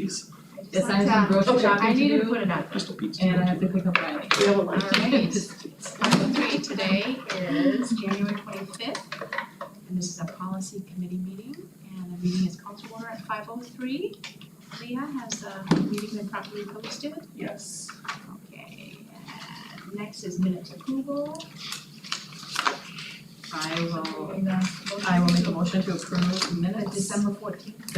please. Yes, I have some grocery Okay. shopping I to need to do, put it on. Crystal Pizza. and I have to pick up Riley. We have a light. Alright. Number 3 today is January 25th, and this is a policy committee meeting, and the meeting is called to order at 5:03. Leah, has the meeting been properly posted? Yes. Okay, and next is minutes approval. I will make a motion to approve minutes. December 14th.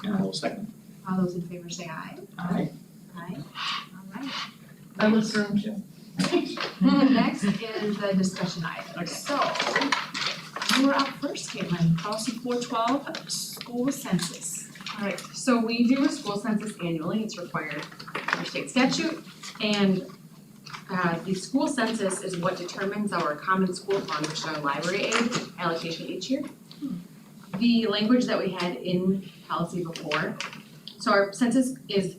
And I will second. All those in favor say aye. Aye. Aye. All right. I looked through them too. Next is the discussion item. Okay. So, you were up first, Caitlin. Policy 412, school census. Alright, so we do a school census annually, it's required under state statute, and the school census is what determines our common school fund, which is our library aid allocation each year. The language that we had in policy before, so our census is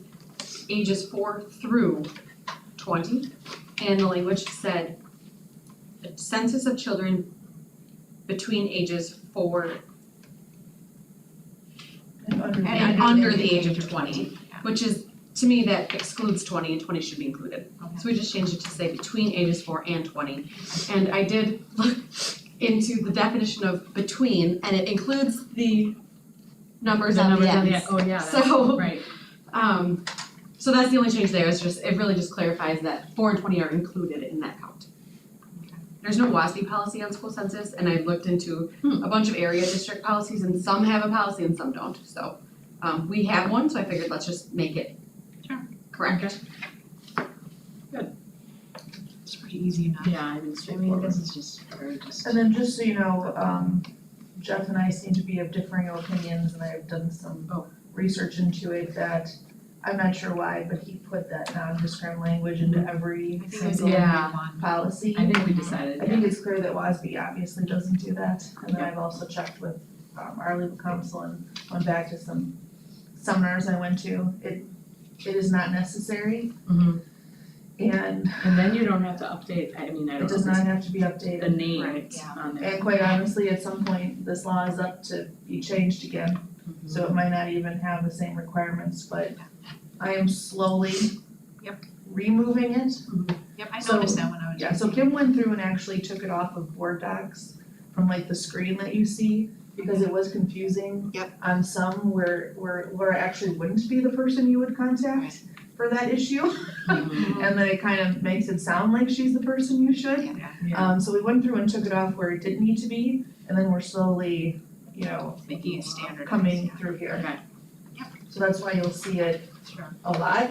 ages 4 through 20, and the language said the census of children between ages 4 and under the age of 20, which is, to me, that excludes 20 and 20 should be included. Okay. So we just changed it to say between ages 4 and 20. And I did look into the definition of between, and it includes the numbers on the ends. Oh, yeah, So- right. So that's the only change there, it's just, it really just clarifies that 4 and 20 are included in that count. Okay. There's no WASB policy on school census, and I looked into a bunch of area district policies, and some have a policy and some don't, so. We have one, so I figured let's just make it Sure. correct. It's pretty easy enough. Yeah, I mean, I mean, straightforward. this is just very just. And then just so you know, Jeff and I seem to be of differing opinions, and I've done some research into it that I'm not sure why, but he put that non-discriminatory language into every I think it was single Yeah. one. policy. I think we decided, I yeah. think it's clear that WASB obviously doesn't do that, and then I've also checked with our legal counsel and went back to some seminars I went to. It is not necessary, Mhm. and And then you don't have to update, I mean, I it don't know does if not it's have to be updated. the name Right, yeah. on there. And quite honestly, at some point, this law is up to be changed again, so it might not even have the same requirements, but I am slowly removing it. Yep, I So- noticed that when I was. Yeah, so Kim went through and actually took it off of Word docs from like the screen that you see, because it was confusing. Yep. On some where Laura actually wouldn't be the person you would contact for that issue. Mhm. And then it kind of makes it sound like she's the person you should. Yeah, So we went through and took it off where it didn't need to be, and then we're slowly, making it standard. coming through here. Okay. Yep. So that's why you'll see it Sure. a lot.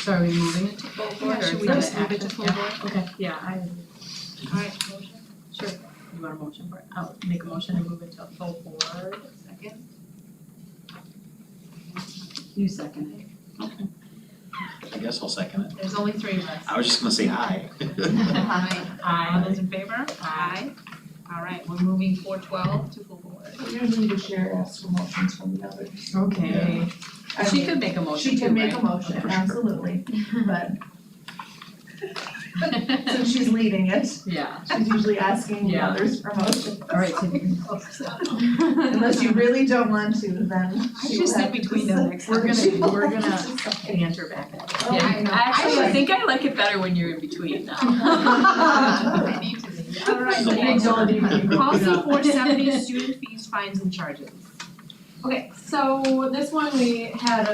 So are we moving it to full board Yeah, or should is we that just an move it to action? full Yeah. board? Okay, yeah, Alright, motion, sure. You want a motion for it? I'll make a motion to move it to full board. second. You second I guess I'll second it. There's only 3 of us. I was just gonna say aye. All those in favor? Aye. Alright, we're moving 412 to full board. Usually the chair asks for motions from the others. it. Okay. I She mean, could make a motion She too, can make a right? motion, For sure. absolutely, but since she's leading it, Yeah, she's usually asking the Yeah. others for motions. alright, so Unless you really don't want to, then she will just sit have to between them decide. next We're time. gonna- we're She will gonna- have to decide. banter back and forth. Oh, Yeah, I know. actually, I I think I like it better when you're in between now. I need to be. Alright, The next law. one. Policy 470, student fees, fines and charges. Okay, so this one we have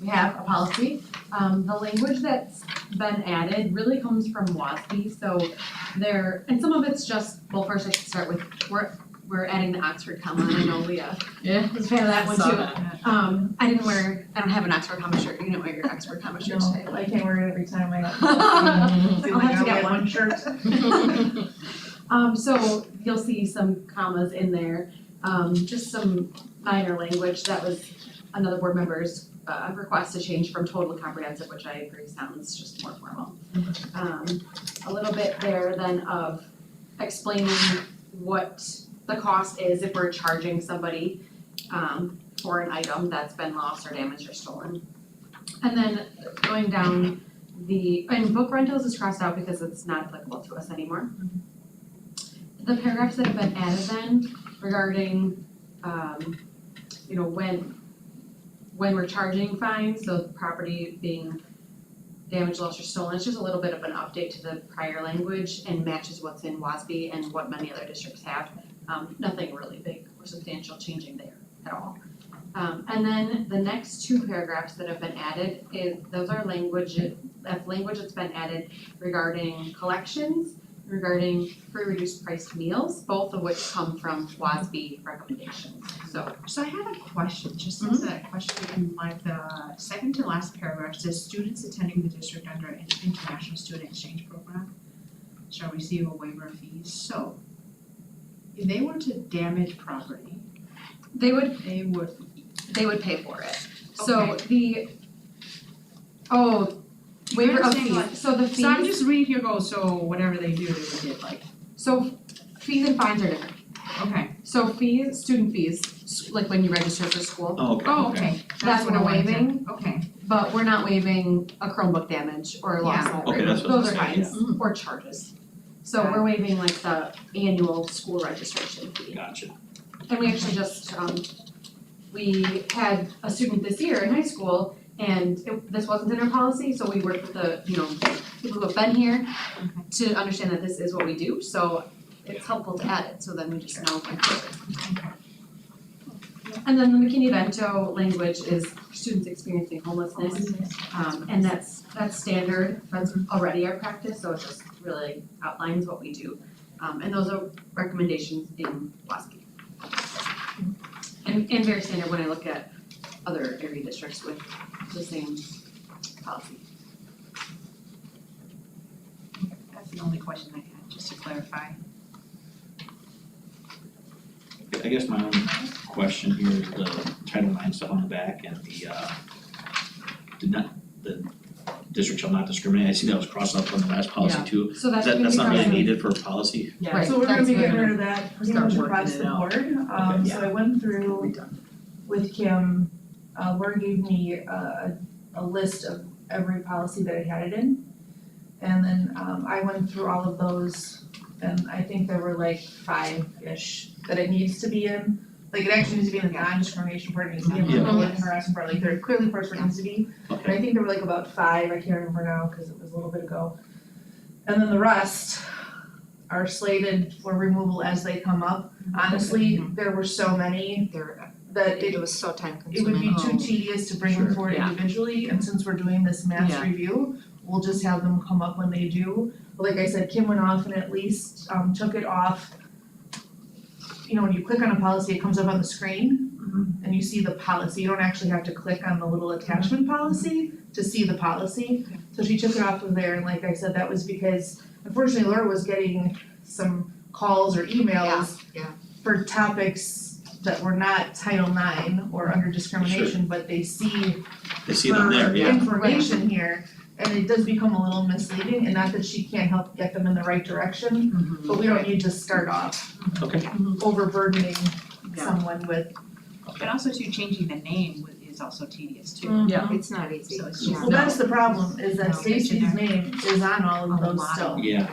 a policy. The language that's been added really comes from WASB, so and some of it's just, well, first I should start with, we're adding the Oxford comma, and I know Leah Yeah. is a fan of that one Saw too. that. I don't have an Oxford comma shirt, you didn't wear your Oxford comma shirt today. No, I can't wear it every time I have. I'll Feel have to like I get wear one. shirt. So you'll see some commas in there, just some minor language that was another board member's request to change from total to comprehensive, which I agree sounds just more formal. A little bit there then of explaining what the cost is if we're charging somebody for an item that's been lost or damaged or stolen. And then going down and book rentals is crossed out because it's not applicable to us anymore. The paragraphs that have been added then regarding you know, when we're charging fines, so property being damaged, lost, or stolen, it's just a little bit of an update to the prior language and matches what's in WASB and what many other districts have. Nothing really big or substantial changing there at all. And then the next two paragraphs that have been added those are language that's been added regarding collections, regarding free reduced priced meals, both of which come from WASB recommendations. So I have a question, just as a question in like the second to last paragraph says students attending the district under an international student exchange program shall receive a waiver of fees. So if they were to damage property, They would they would, pay for it. So waiver You're of saying like- fees, so the fees. so I'm just reading here goes, so whatever they do, they would get like, So fees and fines are different. okay, So fees, student fees, like when you register for school, Oh, okay. oh, okay. That's what what I we're wanted to- waiving. Okay, but we're not waiving a Chromebook damage or a lost Yeah. library. Okay, that's what Those I'm are saying, fines or charges. So we're waiving like the annual school registration fee. Gotcha. And we actually just, we had a student this year in high school and this wasn't in our policy, so we worked with the, you know, people who have been here to understand that this is what we do, so it's helpful to add it, so then we just know going forward. And then the McKinney-Vento language is students experiencing homelessness, and that's standard, that's already our practice, so it just really outlines what we do. And those are recommendations in WASB. And very standard when I look at other area districts with the same policy. that's the only question I had, just to clarify. I guess my own question here is the Title IX stuff on the back and the district shall not discriminate. I see that was crossed up on the last policy too. So that's That's not really gonna be needed for policy. Yeah, Right. So we're gonna be that's getting gonna rid of that pretty start much working across it the out. board. Okay. So I went through with Kim, Laura gave me a list of every policy that I had it in. And then I went through all of those and I think there were like 5-ish that it needs to be in. Like it actually needs to be in the non-discrimination part, it needs to be in the Yeah. bullet harassment part, like there clearly parts where it needs to be. But Okay. I think there were like about 5, I can't remember now, cause it was a little bit ago. And then the rest are slated for removal as they come up. Honestly, there were so many that It was so time it would consuming. be too tedious to bring them Sure, forward yeah. individually, and since we're doing this mass Yeah. review, we'll just have them come up when they do. But like I said, Kim went off and at least took it off. You know, when you click on a policy, it comes up on the screen and you see the policy, you don't actually have to click on the little attachment policy to see the policy. So she took it off of there, and like I said, that was because unfortunately Laura was getting some calls or emails Yeah. for topics that were not Title IX or under discrimination, but they see They see them there, her yeah. information here, and it does become a little misleading, and not that she can't help get them in the right direction, but we don't need to start off Okay. overburdening Yeah. someone with, But also too, changing the name is also tedious too. Mm-hmm. Yeah. It's not easy. So it's just- well, that's the problem, is that No. Stacy's name is on all of On a those lot. still. Yeah.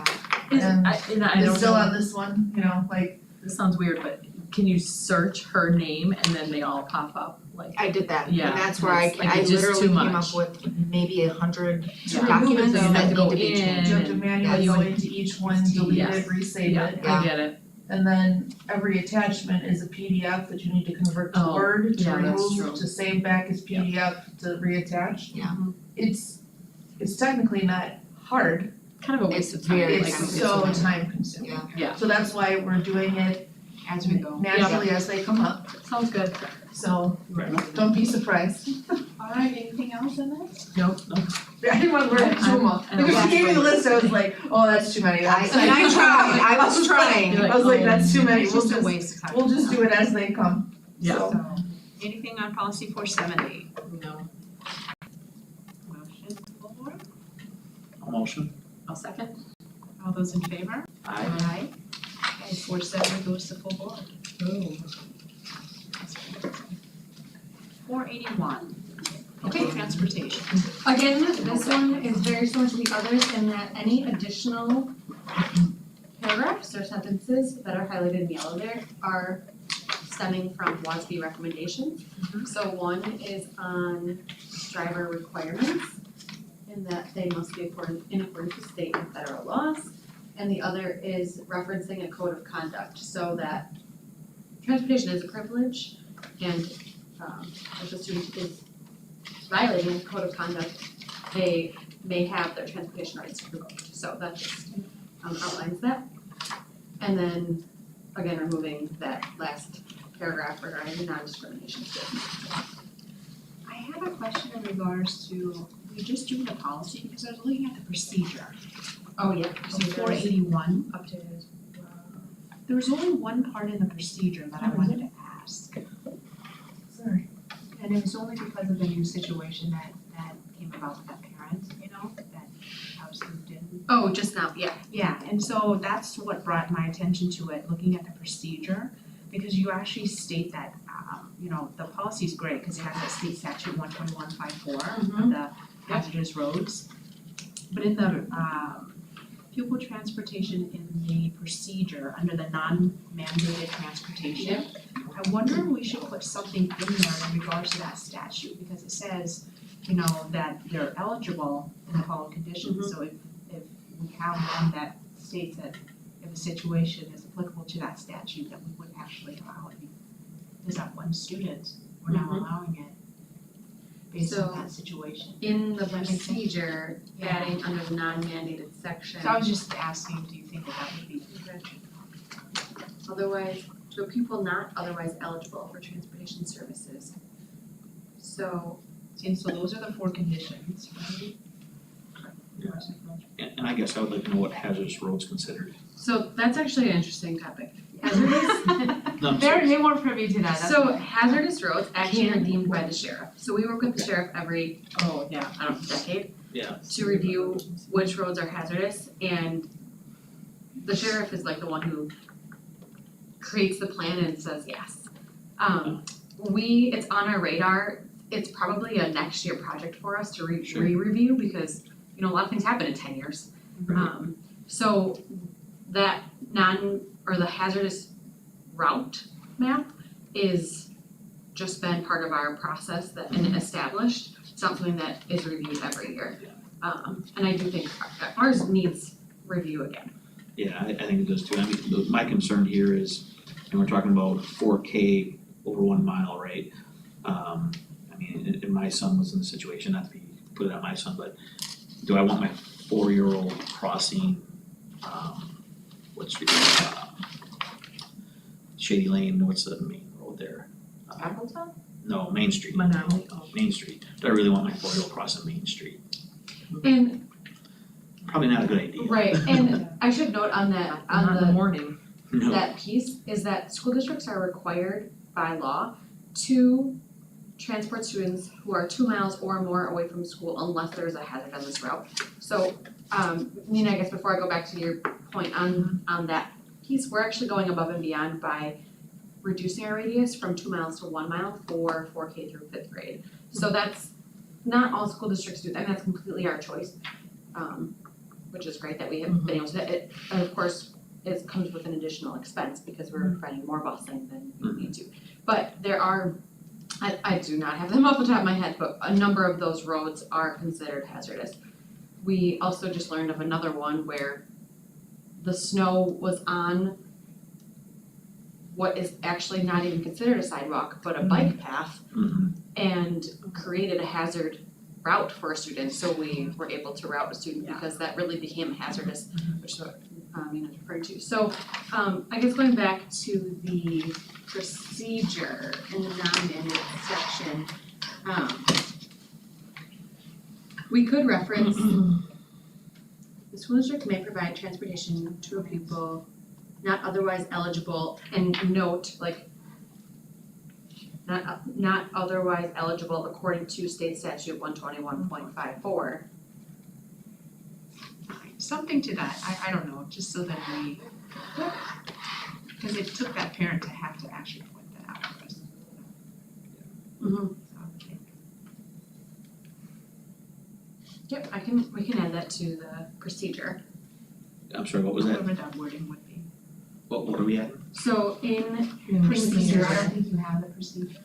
And I It's don't still know, on this one, you know, like, this sounds weird, but can you search her name and then they all pop up, like? I did that, and Yeah, that's where I, it's like I it's just literally too came much. up with maybe 100 to remove it documents though, you have that to need go to be in. changed. you have to manually you go would- into each one, delete Yes. it, resave Yeah, it. I get it. And then every attachment is a PDF that you need to convert to Oh, Word, to yeah, that's remove, true. to save back as PDF, to reattach. Yeah. It's technically not hard, Kind of a waste of It's time, very like. it's time so consuming. time consuming. Yeah. Yeah. So that's why we're doing it As we go. naturally as they come up, Sounds good. so Right. don't be surprised. Alright, anything else in this? I didn't want to learn too much, I don't because she gave me the like- list, I was like, oh, that's too many, I that's. tried, I was trying. You're I was like, that's too many, It's we'll just a just, waste of time. we'll just do it as they come, Yeah. so. So, anything on policy 470? No, Motion, full board? Motion. I'll second. All those in favor? Aye. Aye. Okay, 470 goes to full board. Boom. 481. Okay, transportation. Again, this one is very similar to the others in that any additional paragraphs or sentences that are highlighted in yellow there are stemming from WASB recommendations. So one is on driver requirements, in that they must be in accordance with state and federal laws. And the other is referencing a code of conduct, so that transportation is a privilege, and if a student is violating a code of conduct, they may have their transportation rights revoked. So that just outlines that. And then, again, removing that last paragraph regarding the non-discrimination statement. I have a question in regards to, we just doing the policy, because I was looking at the procedure. Oh, yeah. So 481, Updated. there was only one part in the procedure that I wanted to ask. Sorry. And it was only because of the new situation that came about with that parent, you know, that house moved in. Oh, just now, yeah. Yeah, and so that's what brought my attention to it, looking at the procedure, because you actually state that, you know, the policy is great, because it has that state statute 12154 of the hazardous roads. But in the, pupil transportation in the procedure, under the non-mandated transportation, I wonder if we should put something in there in regards to that statute, because it says, you know, that they're eligible in the following conditions, so if we have one that states that if a situation is applicable to that statute, that we would actually allow it. There's that one student, we're now allowing it based So- on that situation. In the Does that make sense? procedure, Yeah. adding under the non-mandated section. So I was just asking, do you think that would be? Otherwise, to a pupil not otherwise eligible for transportation services. So, And so those are the 4 conditions, right? And I guess I would like to know what hazardous roads considered. so that's actually an interesting topic. Hazardous, No, I'm serious. They weren't privy to that, that's. so hazardous roads actually are deemed by the sheriff. So we work with the sheriff every, Oh, yeah. I don't know, decade Yeah, to review which roads are hazardous, and the sheriff is like the one who creates the plan and says yes. It's on our radar, it's probably a next year project for us to Sure. re-review, because, you know, a lot of things happen in 10 years. So that the hazardous route map is just been part of our process that, and established, something that is reviewed every year. And I do think ours needs review again. yeah, I think it does too. I mean, my concern here is, and we're talking about 4K over 1 mile, right? I mean, and my son was in the situation, not to be, put it on my son, but do I want my 4-year-old crossing, what street, Shady Lane, what's the main road there? Appleton? No, Main Street. Menominee. Main Street. Do I really want my 4-year-old crossing Main Street? And, Probably not a good idea. right, and I should note on that, Not in the morning. No. that piece is that school districts are required by law to transport students who are 2 miles or more away from school unless there is a hazard on this route. So, Nina, I guess before I go back to your point on that piece, we're actually going above and beyond by reducing our radius from 2 miles to 1 mile for 4K through 5th grade. So that's, not all school districts do that, and that's completely our choice, which is great that we have been able to, and of course, it comes with an additional expense because we're providing more busing than we need to. But there are, I do not have them off the top of my head, but a number of those roads are considered hazardous. We also just learned of another one where the snow was on what is actually not even considered a sidewalk, but a bike path, Mhm. and created a hazard route for a student, so we were able to route a student because that really became hazardous, which is what Nina's referring to. So I guess going back to the procedure in the non-mandated section, we could reference the school district may provide transportation to a pupil not otherwise eligible, and note like not otherwise eligible according to state statute 121.54. Something to that, I don't know, just so that we, because it took that parent to have to actually point that out for us. Mhm. So I think, Yep, we can add that to the procedure. I'm sorry, what was that? whatever that wording would be. What are we at? So in Procedure, I don't think you have the procedure.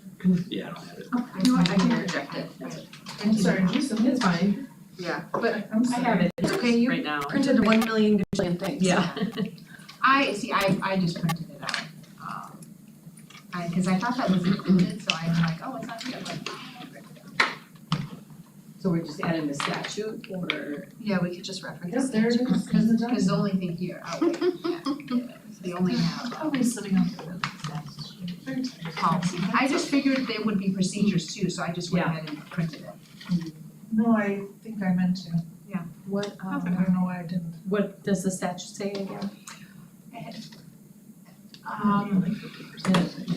Yeah, I don't have it. oh, you know what, I can reject it. I'm sorry, did you submit? It's fine. Yeah, but I'm I sorry. have it. It's okay, you Right now. Printed 1 million gajillion things. Yeah. I just printed it out. Cause I thought that was included, so I'm like, oh, it's not here, but I printed it out. So we're just adding the statute or? Yeah, we could just reference Yes, there it is. Cause the only thing here, oh wait, yeah, we only have Always sitting on the policy. I just figured there would be procedures too, so I just went ahead and printed it. No, I think I meant to. What, I don't know why I didn't. what does the statute say again?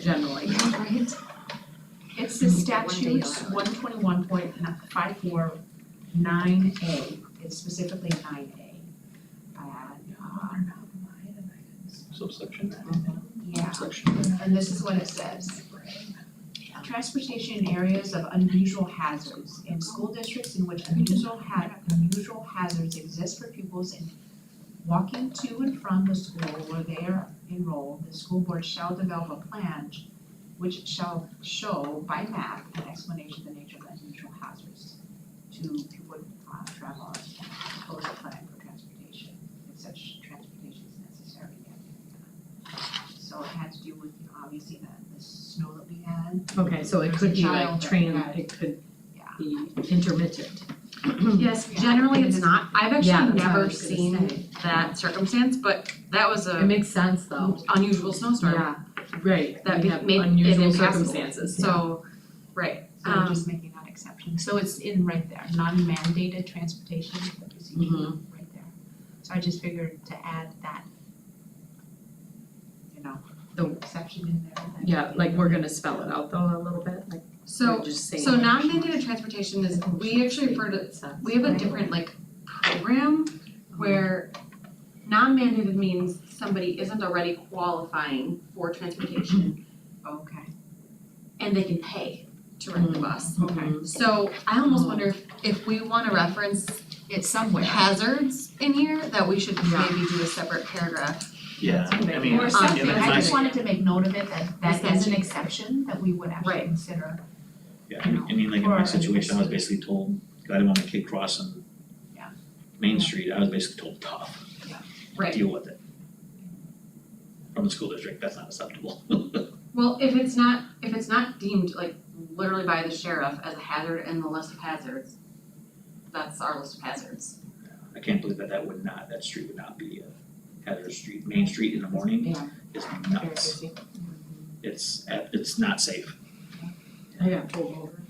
Generally. Right. It's the statutes 121.549A, it's specifically 9A. Subsection Yeah, Subsection. and this is what it says. Transportation in areas of unusual hazards. In school districts in which unusual hazards exist for pupils in walking to and from the school where they are enrolled, the school board shall develop a plan which shall show by map an explanation of the nature of unusual hazards to people travel and propose a plan for transportation, if such transportation is necessary. So it had to do with, obviously the snow that we had. Okay, so it There's could a be child like that had- it could Yeah. be intermittent. Yes, Yeah. generally it's not. I've Yeah, actually that's what I never was gonna seen say. that circumstance, but that was It a makes sense though. unusual snowstorm. Yeah, right. That We have made it unusual impassable. circumstances. So, right, So we're just making that exception, so it's in right there, non-mandated transportation, the procedure, Mhm. right there. So I just figured to add that, The- exception in there. that- Yeah, like we're gonna spell it out though a little bit, like so, we're just saying. so non-mandated transportation is, we actually refer to, we have a different like program where non-mandated means somebody isn't already qualifying for transportation Okay, and they can pay to rent the bus. okay, So I almost wonder if we wanna reference it's somewhere. hazards in here, that we should Yeah. maybe do a separate paragraph. Yeah, I mean, Or something, in I my, just wanted to make note of it, that that is an Statute. exception that we would actually Right. consider. yeah, I mean, like in my situation, I was basically told, I didn't want my kid crossing Yeah. Main Street, I was basically told tough, Right. deal with it. From the school district, that's not acceptable. Well, if it's not deemed like literally by the sheriff as a hazard in the list of hazards, that's our list of hazards. I can't believe that would not, that street would not be a hazardous street, Main Street in the morning Yeah. is nuts. It's not safe, I got pulled over.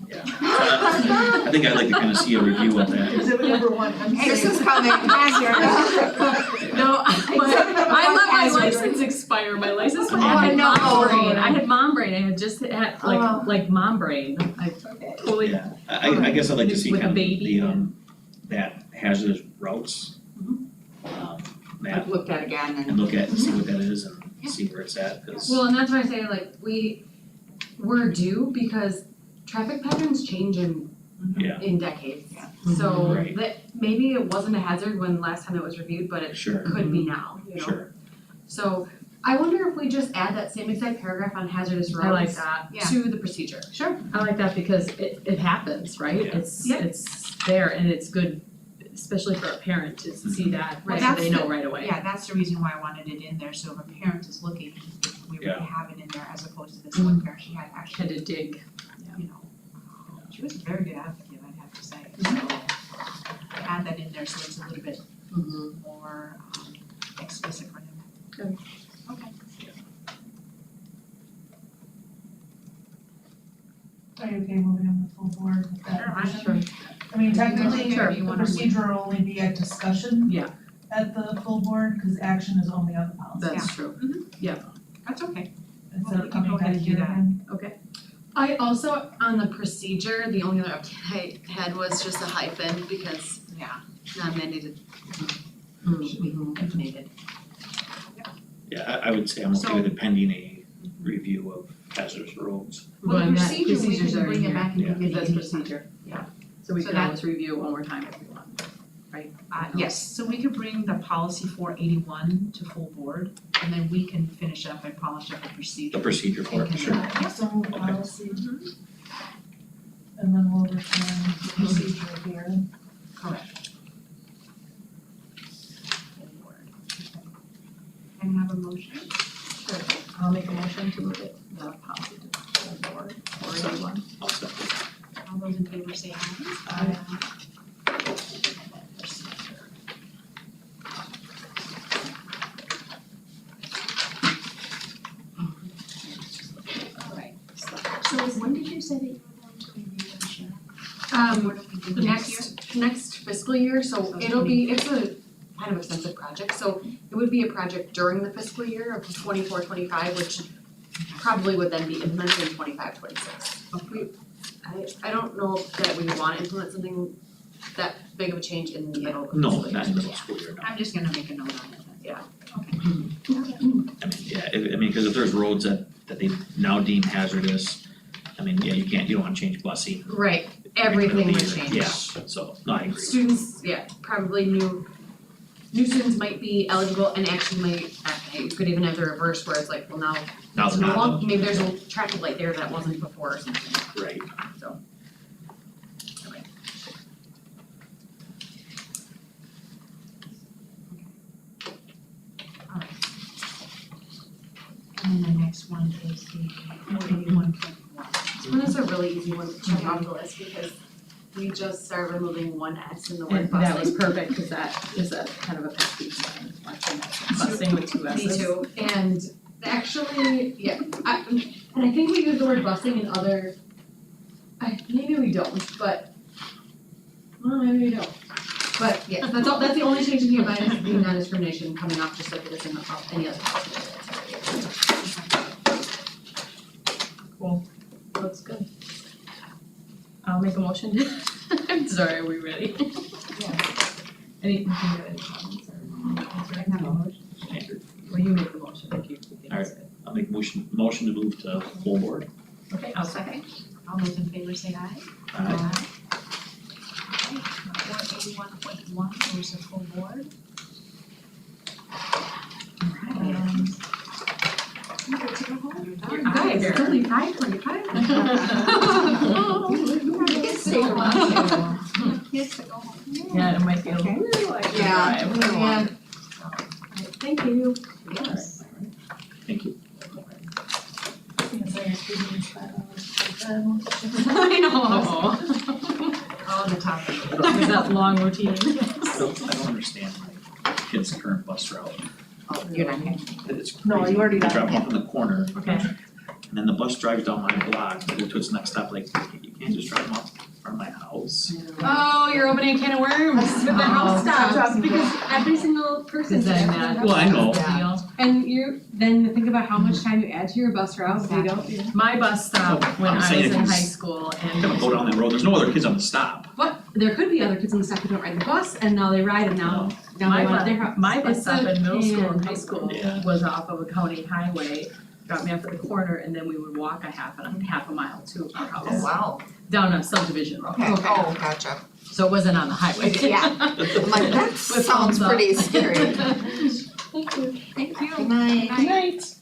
yeah. So I think I'd like to kind of see a review of that. Exhibit number one, I'm This safe. is coming, No, I let my Hazard. license expire, my license, Oh, I had no. mom brain, I had just had like mom brain, I totally. Yeah, I guess I'd like to see With a kind of baby the that hazardous routes. Map I've looked at again and and look at and see what that is and see where it's at, cause Well, and that's why I say like we're due because traffic patterns change in decades. Yeah. So Right. that maybe it wasn't a hazard when last time it was reviewed, but it sure, could be now, you know? sure, So I wonder if we just add that same exact paragraph on hazardous roads I like that, Yeah. to the procedure. Sure. I like that because it happens, right? Yeah. It's there and it's good, especially for a parent to see that, Well, right, so they that's know right away. Yeah, that's the reason why I wanted it in there, so if a parent is looking, we would Yeah. have it in there as opposed to this one parent, she had Had actually, to dig. she was a very good advocate, I'd have to say, so add that in there so it's a little bit more explicit for them. Good. Okay. Are you okay moving on the full board with that? Sure, I'm addition? I mean, technically, Sure. the procedure will only be a discussion. Yeah. At the full board, cause action is only on the policy. That's true. That's okay. Instead we of can coming go ahead back and do here that. again. I also, on the procedure, the only other update I had was just a hyphen because Yeah. non-mandated Should be implemented. yeah, I would say I'm okay So- with it pending a review of hazardous roads. Well, the When that procedure, we procedures can are bring in it back in Yeah. committee That's anytime. procedure. Yeah. So we So can that- always review it one more time if we want. Yes, so we could bring the policy 481 to full board. and then we can finish up and polish up the The procedure. procedure for it, sure. Some policy. And then we'll return the procedure here. Correct. Can I have a motion? I'll make a motion to move it, the policy to the full board, or anyone. I'll second. All those in favor say aye. Alright, so when did you say that you were going to review and share? What do we do Next fiscal year, so it'll be, it's a kind of extensive project, so it would be a project during the fiscal year of 24-25, which probably would then be implemented in 25-26. I don't know that we wanna implement something that big of a change in the middle of the No, fiscal year. not in the middle of school year, no. I'm just gonna make a note on it then. Yeah. Okay. I mean, yeah, I mean, cause if there's roads that they now deem hazardous, I mean, yeah, you don't wanna change busing. Right, everything would change. Yeah, so, no, I agree. Students, yeah, probably new students might be eligible and actually might, you could even have the reverse where it's like, well, now Now it's they're no not, longer, maybe there's a traffic light there that wasn't before or something, right. so. And then the next one is the 481.1. This one is a really easy one to check off the list because we just started removing one S in the word And busing. that was perfect, cause that is a kind of a pet peeve of mine, watching busing with two S's. Me too, and actually, yeah, and I think we use the word busing in other, maybe we don't, but, well, maybe we don't. But yeah, that's the only change in here, minus the non-discrimination coming off just like it is in any other policy. Looks good. I'll make a motion to, I'm sorry, are we ready? Anything, you have any comments or? Can I have a motion? Well, you make the motion, if you think All it's good. I'll make motion to move to full board. Okay, I'll second. All those in favor say aye. Aye. Okay, 481.1 goes to full board. Alright. You get to go home, you're done. You're out of here. It's only 5:25. You can stay for lunch. Kids to go home. Yeah, it might be a little extra Yeah, drive. yeah. Thank you. Yes. Thank you. I know. All the topic. Is that long routine? I don't understand my kid's current bus route. Oh, you're not here. It's crazy. No, you already They got drop off in the corner, Okay. and then the bus drives down my block, to go to its next stop, like, you can't just drive them off from my house. Oh, you're opening a can of worms with the house Stop stops talking because every single person's Is that there. not- Well, I know. Yeah. And you then think about how much time you add to your bus route if you don't. My bus stop when I'm I saying was in if high it's- school I'm gonna go down that road, there's no other kids on the stop. But there could be other kids on the staff who don't ride the bus and now they ride and now they My want bus, their house. my bus It's stop a in middle school and pain. high school Yeah. was off of a county highway, dropped me off at the corner, and then we would walk a half a mile to our Oh, house, wow, down a subdivision road. okay, oh, gotcha. So it wasn't on the highway. Yeah. I'm like, that With sounds thumbs up. pretty scary. Thank you. Thank you. Good night. Good night.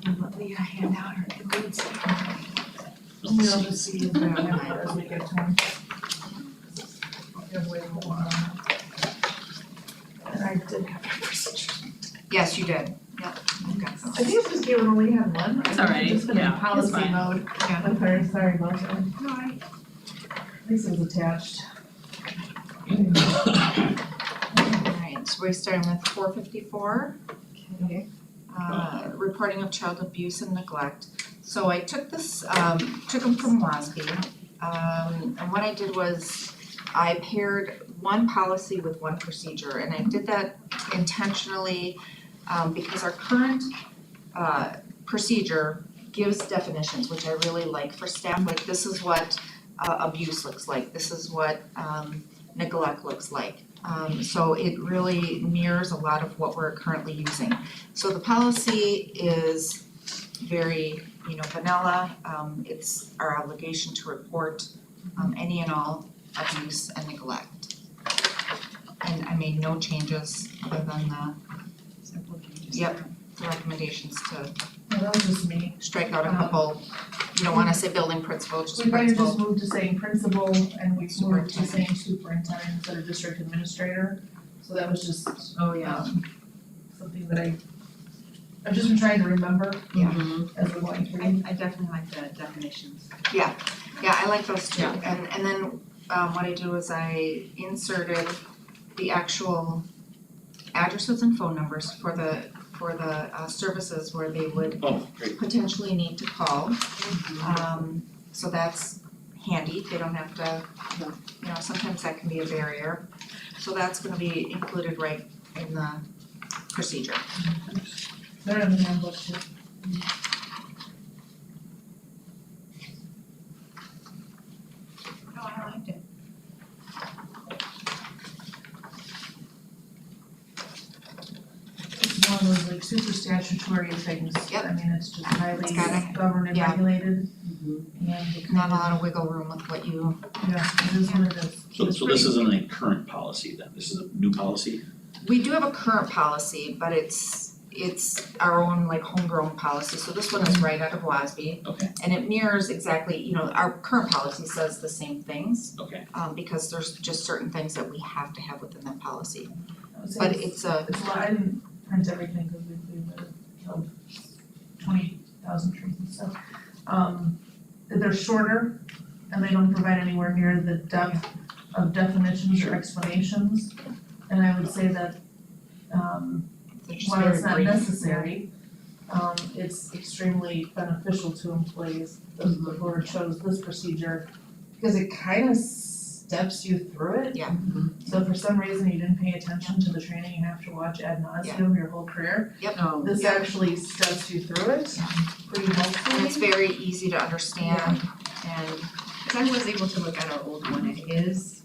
And let Leah hand out her goods. We'll just see if that happens as we get to them. We have way more. And I did have my procedure. Yes, you did, yep, I've got I some. think it's just you only had one. It's all right, I've just been in yeah, it's policy fine. mode. Yeah. I'm sorry about that. Alright. At least it was attached. Alright, so we're starting with 454. Okay. Reporting of child abuse and neglect. So I took this, took them from WASB. And what I did was I paired one policy with one procedure, and I did that intentionally because our current procedure gives definitions, which I really like for staff, like this is what abuse looks like, this is what neglect looks like. So it really mirrors a lot of what we're currently using. So the policy is very, vanilla. It's our obligation to report any and all abuse and neglect. and I made no changes other than the Simple changes. Yep. recommendations to No, that was just me. strike out a couple, you don't wanna say building principal, just We might have principal. just moved to saying principal and we moved to Superintendent. saying superintendent instead of district administrator. So that was just Oh, yeah. something that I've just been trying to remember Yeah. as we're going through. I definitely like the definitions. Yeah, I like those too, Yeah. and then what I do is I inserted the actual addresses and phone numbers for the services where they would Oh, great. potentially need to call. So that's handy, they don't have to, you know, sometimes that can be a barrier. So that's gonna be included right in the procedure. They're in the handbook too. Oh, I liked it. It's one of those like super statutory things. Yep. I mean, it's just highly It's gotta- governed and yeah. regulated and it Not a kind lot of wiggle room with what you, of, yeah, it is what it is. So It's this pretty- isn't a current policy then, this is a new policy? we do have a current policy, but it's our own like homegrown policy, so this one is right out of WASB. Okay. And it mirrors exactly, you know, our current policy says the same things, Okay, because there's just certain things that we have to have within that policy. I would say But it's it's a, a lot, I didn't print everything because we would have killed 20,000 trees and stuff. They're shorter and they don't provide anywhere near the depth of definitions or explanations. And I would say that they're just while very it's not brief. necessary, it's extremely beneficial to employees, whoever chose this procedure, because it kind of steps you through it. Yeah. So if for some reason you didn't pay attention to the training you have to watch ad nauseum your whole career, Oh, this Yeah. actually steps you through it pretty And helpfully. it's very easy to understand and Cause I was able to look at our old one, it is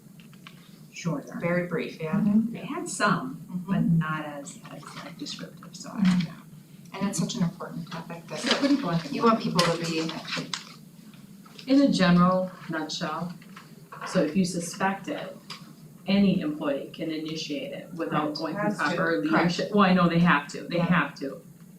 shorter. very brief, yeah. It had some, Mhm. but not as like descriptive, so I And it's such an important topic that It's pretty black and you white. want people to be, in a general nutshell, so if you suspect it, any employee can initiate it without Right, going through has to. proper leadership. Well, I know they have to, Yeah.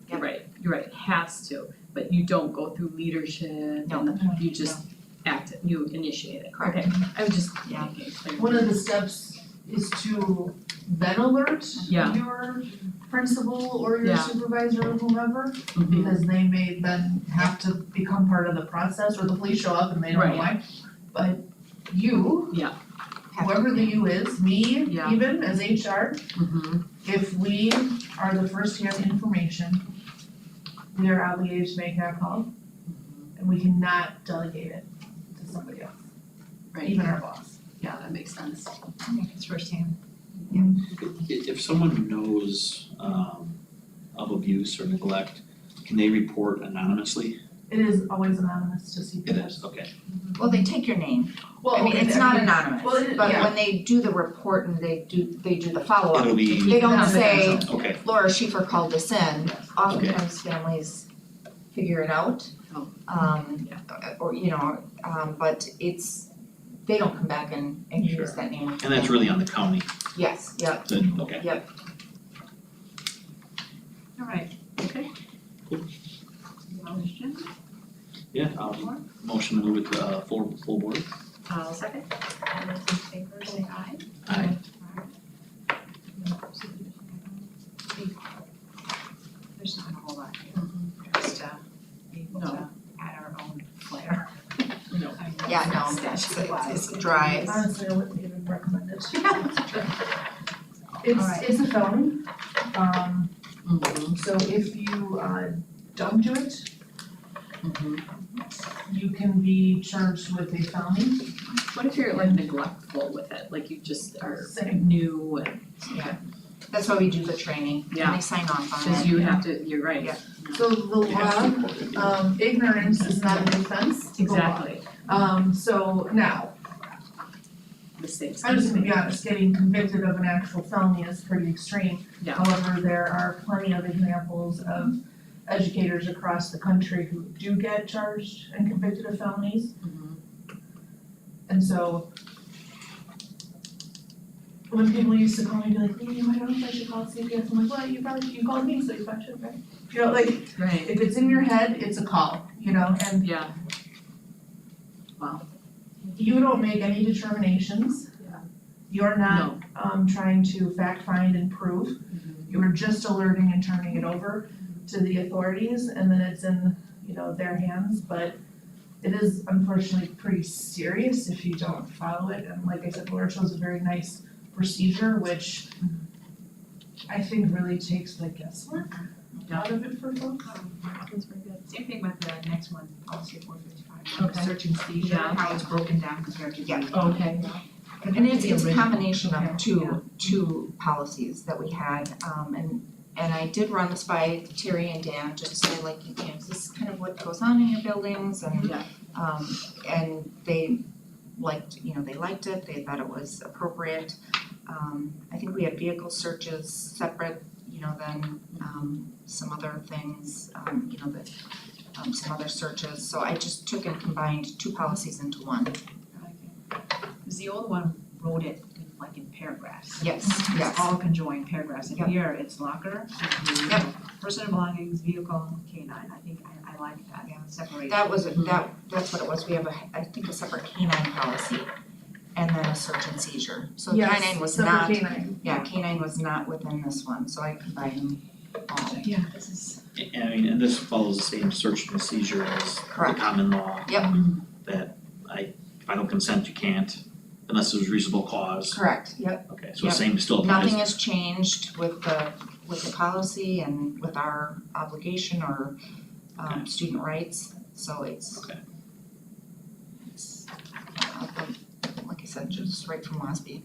You're Yep. you're right, has to, but you don't go through leadership No. and you just act it, you initiate it. Correct. Okay, I was just Yeah. making it clear. One of the steps is to then alert Yeah. your principal or your Yeah. supervisor or whomever, Mhm. because they may then have to become part of the process, or the police show up and they don't know Right. why. But you, have whoever to the you is, me Yeah. even as HR, Mhm. if we are the first hand information, we are obligated to make that call, and we cannot delegate it to somebody else, Right, even our boss. yeah, that makes sense. It's firsthand. if someone knows of abuse or neglect, can they report anonymously? It is always anonymous to It CPS. is, okay. well, they take your name. Well, I mean, okay, it's not well, anonymous, it- but yeah. when they do the report and they do the follow-up, It'll be, they don't say, okay, Laura Schieffer called this in, oftentimes families figure it out. Oh. Or, you know, but they don't come back and use Sure. that name. and that's really on the county, Yes, yep, okay. Alright. Okay. Motion, Yeah, motion to move it to full board. I'll second. all those in favor say aye. Aye. There's not a whole lot here, just be able to No. add our own flair. No. I mean, yeah, no, statute wise. it's dry. Honestly, I wouldn't even recommend it. Alright. It's a felony, Mhm. so if you don't do it, Mhm. you can be charged with a felony. What if you're like neglectful with it, like you just are Same. new and, That's why we do the training, Yeah. and they sign off on it. cause you have to, you're right. Yeah. So the law, ignorance is not an offense to the law. Exactly, So now, mistakes. I'm just gonna be honest, getting convicted of an actual felony is pretty extreme. Yeah. However, there are plenty of examples of educators across the country who do get charged and convicted of felonies. Mhm. And so when people used to call me and be like, hey, I don't know if I should call CPS, I'm like, well, you called me, so you probably should, right? You know, like, Right. if it's in your head, it's a call, you know, and Yeah. you don't make any determinations. Yeah. You're not, trying to fact find and prove. You're just alerting and turning it over to the authorities, and then it's in, you know, their hands, but it is unfortunately pretty serious if you don't follow it, and like I said, Laura chose a very nice procedure, which I think really takes the guesswork out of it for folks. That's very good. Same thing with the next one, policy 455, Okay. search and seizure, Yeah. how it's broken down compared to the. Okay. And it's a combination Yeah. of two policies that we had, and I did run this by Terry and Dan, just to say like, you know, is this kind of what goes on in your buildings and Yeah. and they liked, you know, they liked it, they thought it was appropriate. I think we had vehicle searches separate, you know, than some other things, you know, that some other searches, so I just took and combined two policies into one. Cause the old one wrote it in, like in paragraphs. Yes, It's yes. all conjoined paragraphs, and Yep. here it's locker, Yep. personal belongings, vehicle, canine, I think I like that, separation. That was, that's what it was, we have I think a separate canine policy and then a search and seizure. So canine was not, Canine. canine was not within this one, so I combined them all. Yeah, this is. And I mean, and this follows the same search and seizure as the Correct. common law. Yep. That if I don't consent, you can't, unless there's reasonable cause. Correct, yep. Okay, so Yep. same still applies. Nothing has changed with the policy and with our obligation or Okay. student rights, so it's Okay. it's like I said, just right from WASB.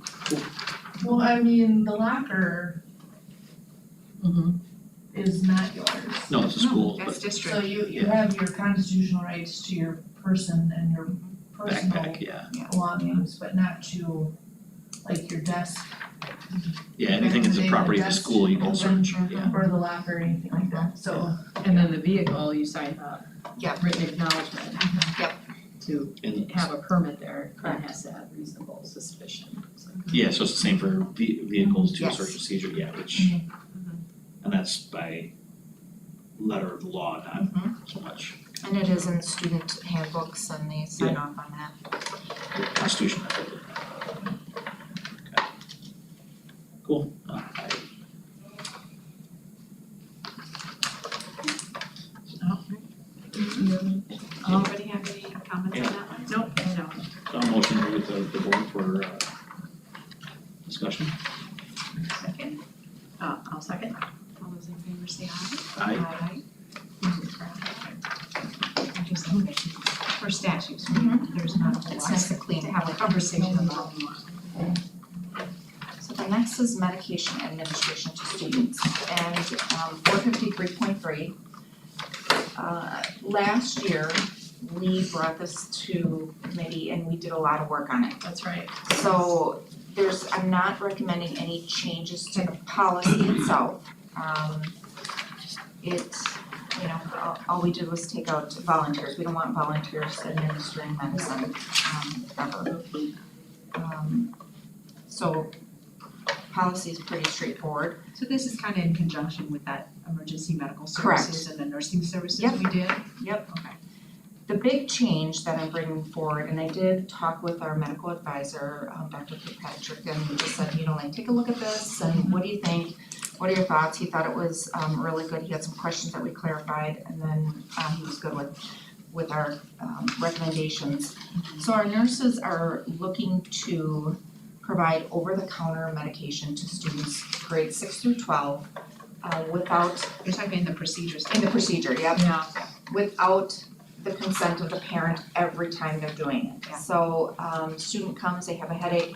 Well, I mean, the locker is not yours. No, it's a school, That's but district. So you have your constitutional rights to your person and your personal backpack, yeah. belongings, but not to like your desk Yeah, anything that's a property of the school, you can search, yeah. or the locker or anything like that, so. And then the vehicle, you sign a Yeah. written acknowledgement. Yep. To And, have a permit there, it has to have reasonable suspicion. So- yeah, so it's the same for vehicles to a Yes. search and seizure, yeah, which, and that's by letter of the law, not Mhm. so much And it is in student handbooks and they sign off on that. the constitution. Okay. Cool, Anybody have any comments on that one? Nope, I don't. so I'll motion with the board for discussion. Second, I'll second. all those in favor say aye. Aye. I just think that for statutes, there's not a whole It's lot nice to clean. to have a conversation about. So the next is medication administration to students and 453.3. Last year, we brought this to committee and we did a lot of work on it. That's right. So I'm not recommending any changes to the policy itself. You know, all we did was take out volunteers, we don't want volunteers administering medicine, ever. So policy is pretty straightforward. So this is kind of in conjunction with that emergency medical Correct. services and the nursing services Yep. we did? Yep. Okay. The big change that I'm bringing forward, and I did talk with our medical advisor, Dr. Kirkpatrick, and he just said, you know, like, take a look at this and what do you think? What are your thoughts? He thought it was really good. He had some questions that we clarified and then he was good with our recommendations. So our nurses are looking to provide over-the-counter medication to students grades 6 through 12 without, You're talking in the procedures. in the procedure, yep, Yeah. without the consent of the parent every time they're doing it. Yeah. So student comes, they have a headache,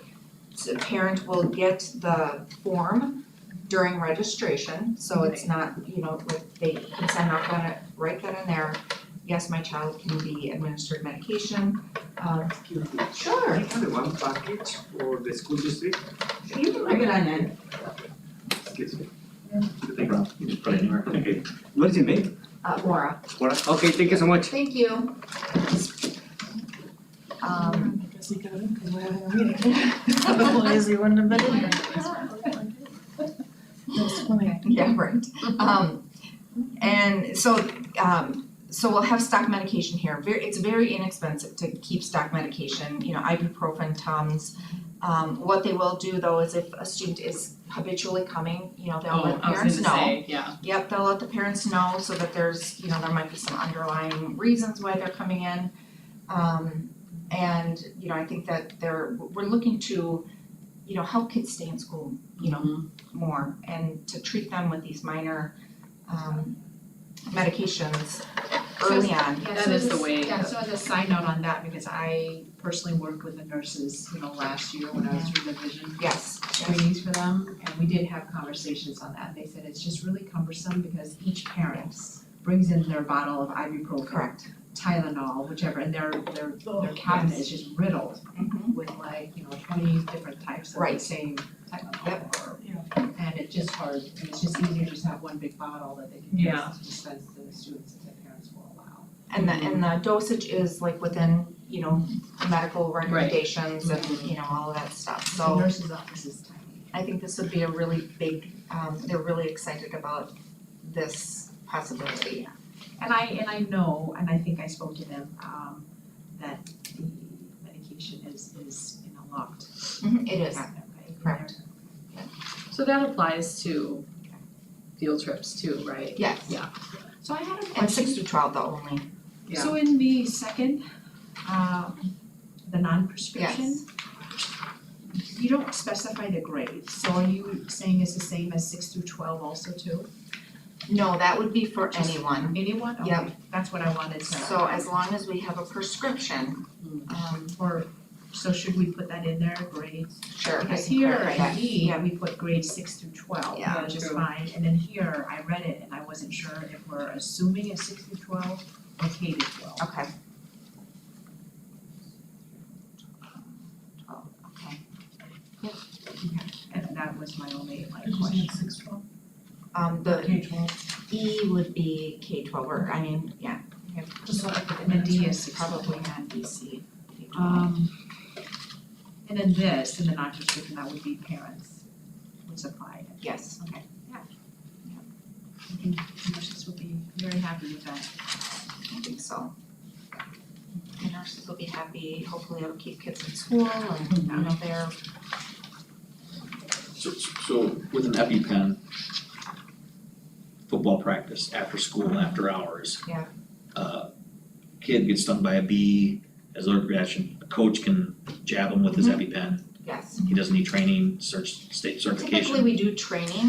so parent will get the form during registration, so it's not, you know, like they can sign off on it right then and there. Yes, my child can be administered medication. Excuse me. Sure. I have one package for the school district. You can bring it on in. Excuse me. Thank you, you just put it anywhere. Okay. What is your name? Laura. Laura. Okay, thank you so much. Thank you. policy code, because we're having a meeting. Otherwise, we wouldn't have been in here. That's funny. Yeah, right. And so we'll have stock medication here. It's very inexpensive to keep stock medication, you know, ibuprofen, Tums. What they will do though is if a student is habitually coming, you know, they'll let parents know. yeah. Yep, they'll let the parents know so that there's, you know, there might be some underlying reasons why they're coming in. And, you know, I think that we're looking to, you know, help kids stay in school, you know, more and to treat them with these minor medications early on. Yeah, That so is as- the way. Yeah, so as a side note on that, because I personally worked with the nurses, you know, last year when I was doing the vision Yes, screenings for them, and we did have conversations on that. They said it's just really cumbersome because each parent brings in their bottle of ibuprofen, correct. Tylenol, whichever, and their cabinet is just riddled Mhm. with like, you know, 20 different types of the Right. same Tylenol Yep. or, and it's just hard, and it's just easier to just have one big bottle that they can Yeah. just dispense to the students if their parents will allow. And the dosage is like within, you know, medical recommendations and, you know, all of that stuff. The So nurse's office is tiny. I think this would be a really big, they're really excited about this possibility. And I know, and I think I spoke to them, that the medication is in a locked It is, cabinet, right? correct. So that applies to field trips too, right? Yes. Yeah. So I had a And question. 6 to 12 though only. So in the second, the non-prescription, you don't specify the grade, so are you saying it's the same as 6 through 12 also too? No, that would be for Just anyone. Anyone? Okay, Yep. that's what I wanted to. So as long as we have a prescription, Or, so should we put that in there, grades? sure, I Because can here clarify in that. B, Yeah. we put grades 6 through 12, Yeah, which is true. fine, and then here, I read it and I wasn't sure if we're assuming it's 6 through 12 or K to 12. Okay. 12, okay. And that was my only Did you say question. it's 6-12? The K-12. E would be K-12 or, I mean, yeah, Just so I put And then D is probably not BC. And then this, in the non-prescription, that would be parents would supply it. Yes, Okay, yeah. I think nurses will be very happy with that. I think so. The nurses will be happy, hopefully it'll keep kids in school and, you know, they're, So with an EpiPen, football practice, after school, after hours. Yeah. Kid gets stung by a bee, as a reaction, a coach can jab him with his EpiPen. yes. He doesn't need training, state certification. Typically, we do training,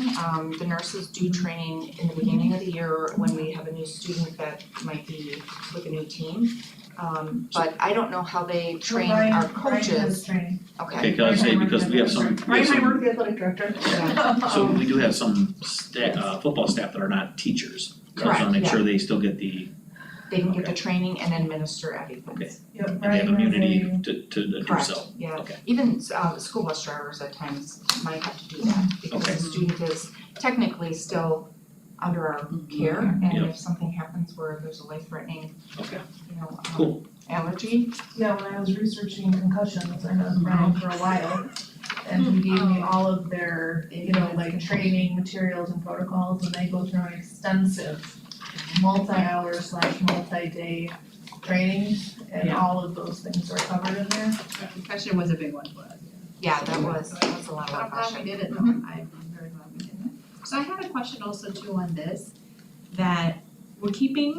the nurses do training in the beginning of the year when we have a new student that might be with a new team. But I don't know how they train our Ryan has coaches. training. Okay, Okay, can I say, because we have some, Ryan Highmark, the athletic director. so we do have some football staff that are not teachers. So I just wanna make Correct, sure they still get the, they can get the training and administer EpiPens. Okay. Yep, and they have Ryan has immunity to do Correct, so. yeah. Okay. Even school bus drivers at times might have to do that because Okay. the student is technically still under our care and Yep. if something happens where there's a life-threatening, Okay, you know, cool. allergy, Yeah, when I was researching concussions, I know Ryan for a while. And he gave me all of their, you know, like training materials and protocols, and they go through an extensive multi-hour / multi-day training. And Yeah. all of those things are covered in there. Concussion was a big one for us. yeah, that was a lot But I'm of glad we question. did it though, I'm very glad we did it. So I had a question also too on this, that we're keeping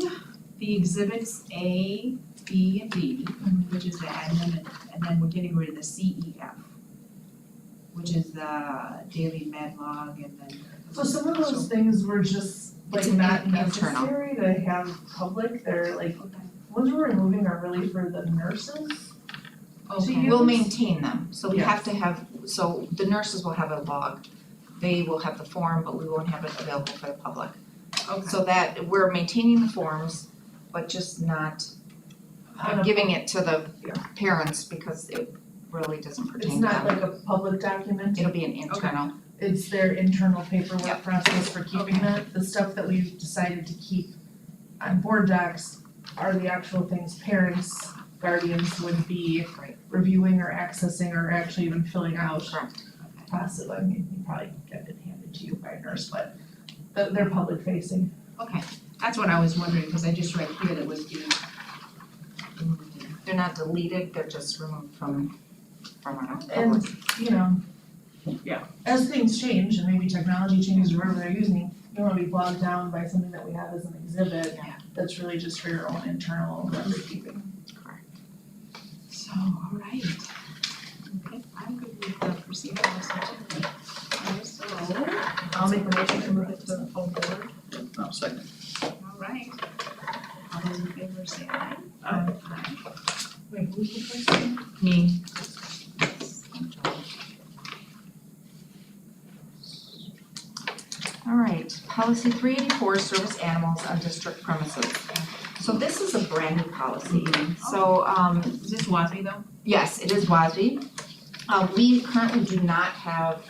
the exhibits A, B, and D, which is the admin, and then we're getting rid of the CEF, which is the daily med log and then. So some of those things were just like It's not internal. necessary to have public, they're like, ones we're removing are really for the nurses. Okay. We'll maintain them, so we Yes. have to have, so the nurses will have a log. They will have the form, but we won't have it available for the public. Okay. So that we're maintaining the forms, but just not giving it to the parents because it really doesn't pertain It's to not them. like a public document, It'll be an internal, it's their internal paperwork Yep. process for keeping that. The stuff that we've decided to keep on board docs are the actual things parents guardians would be Right. reviewing or accessing or actually even filling out. Correct. Possibly, I mean, you probably get it handed to you by a nurse, but they're public facing. Okay, that's what I was wondering, because I just read here that was being. They're not deleted, they're just removed from our And, public. you know, Yeah. as things change and maybe technology changes or whatever they're using, you don't wanna be bogged down by something that we have as an exhibit Yeah. that's really just for your own internal record keeping. So, all right. Okay, I'm good with the procedural section. Okay, so, I'll make a motion to move it to the full board. No, second. all right. All those in favor say aye. Aye. Wait, who's the first one? Me. All right, policy 384, service animals on district premises. So this is a brand new policy. So Is this WASB though? yes, it is WASB. We currently do not have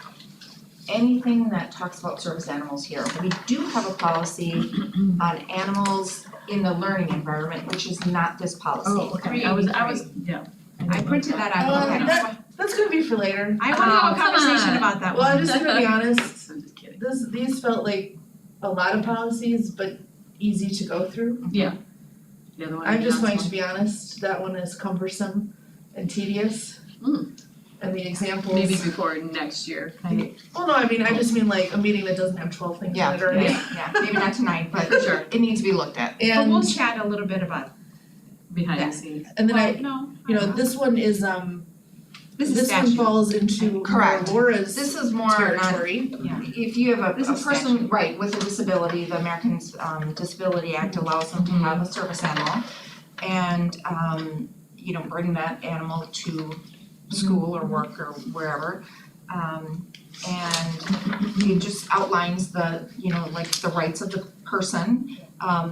anything that talks about service animals here. We do have a policy on animals in the learning environment, which is not this policy. Oh, okay, I was, yeah. I printed that out. Okay. That's gonna be for later. I wanna have a Oh, come conversation on. about that Well, I'm one. just gonna be honest, I'm just kidding. these felt like a lot of policies, but easy to go through. The other one. I'm just not going so to be honest, that one is cumbersome and tedious. Mm. And the examples. Maybe before next year, kind of. Well, no, I mean, I just mean like a meeting that doesn't have 12 things in Yeah, it already. yeah, maybe not tonight, but Sure. it needs to be looked at. But And, we'll chat a little bit about. Behind Yeah. the scenes. and then No. this one is, This is this one statute. falls into Correct. Laura's This is more not, territory. if you have This a is person, right, with a disability, the Americans Disability Act allows them to have a service animal. And bring that animal to school or work or wherever. And it just outlines the, like the rights of the person.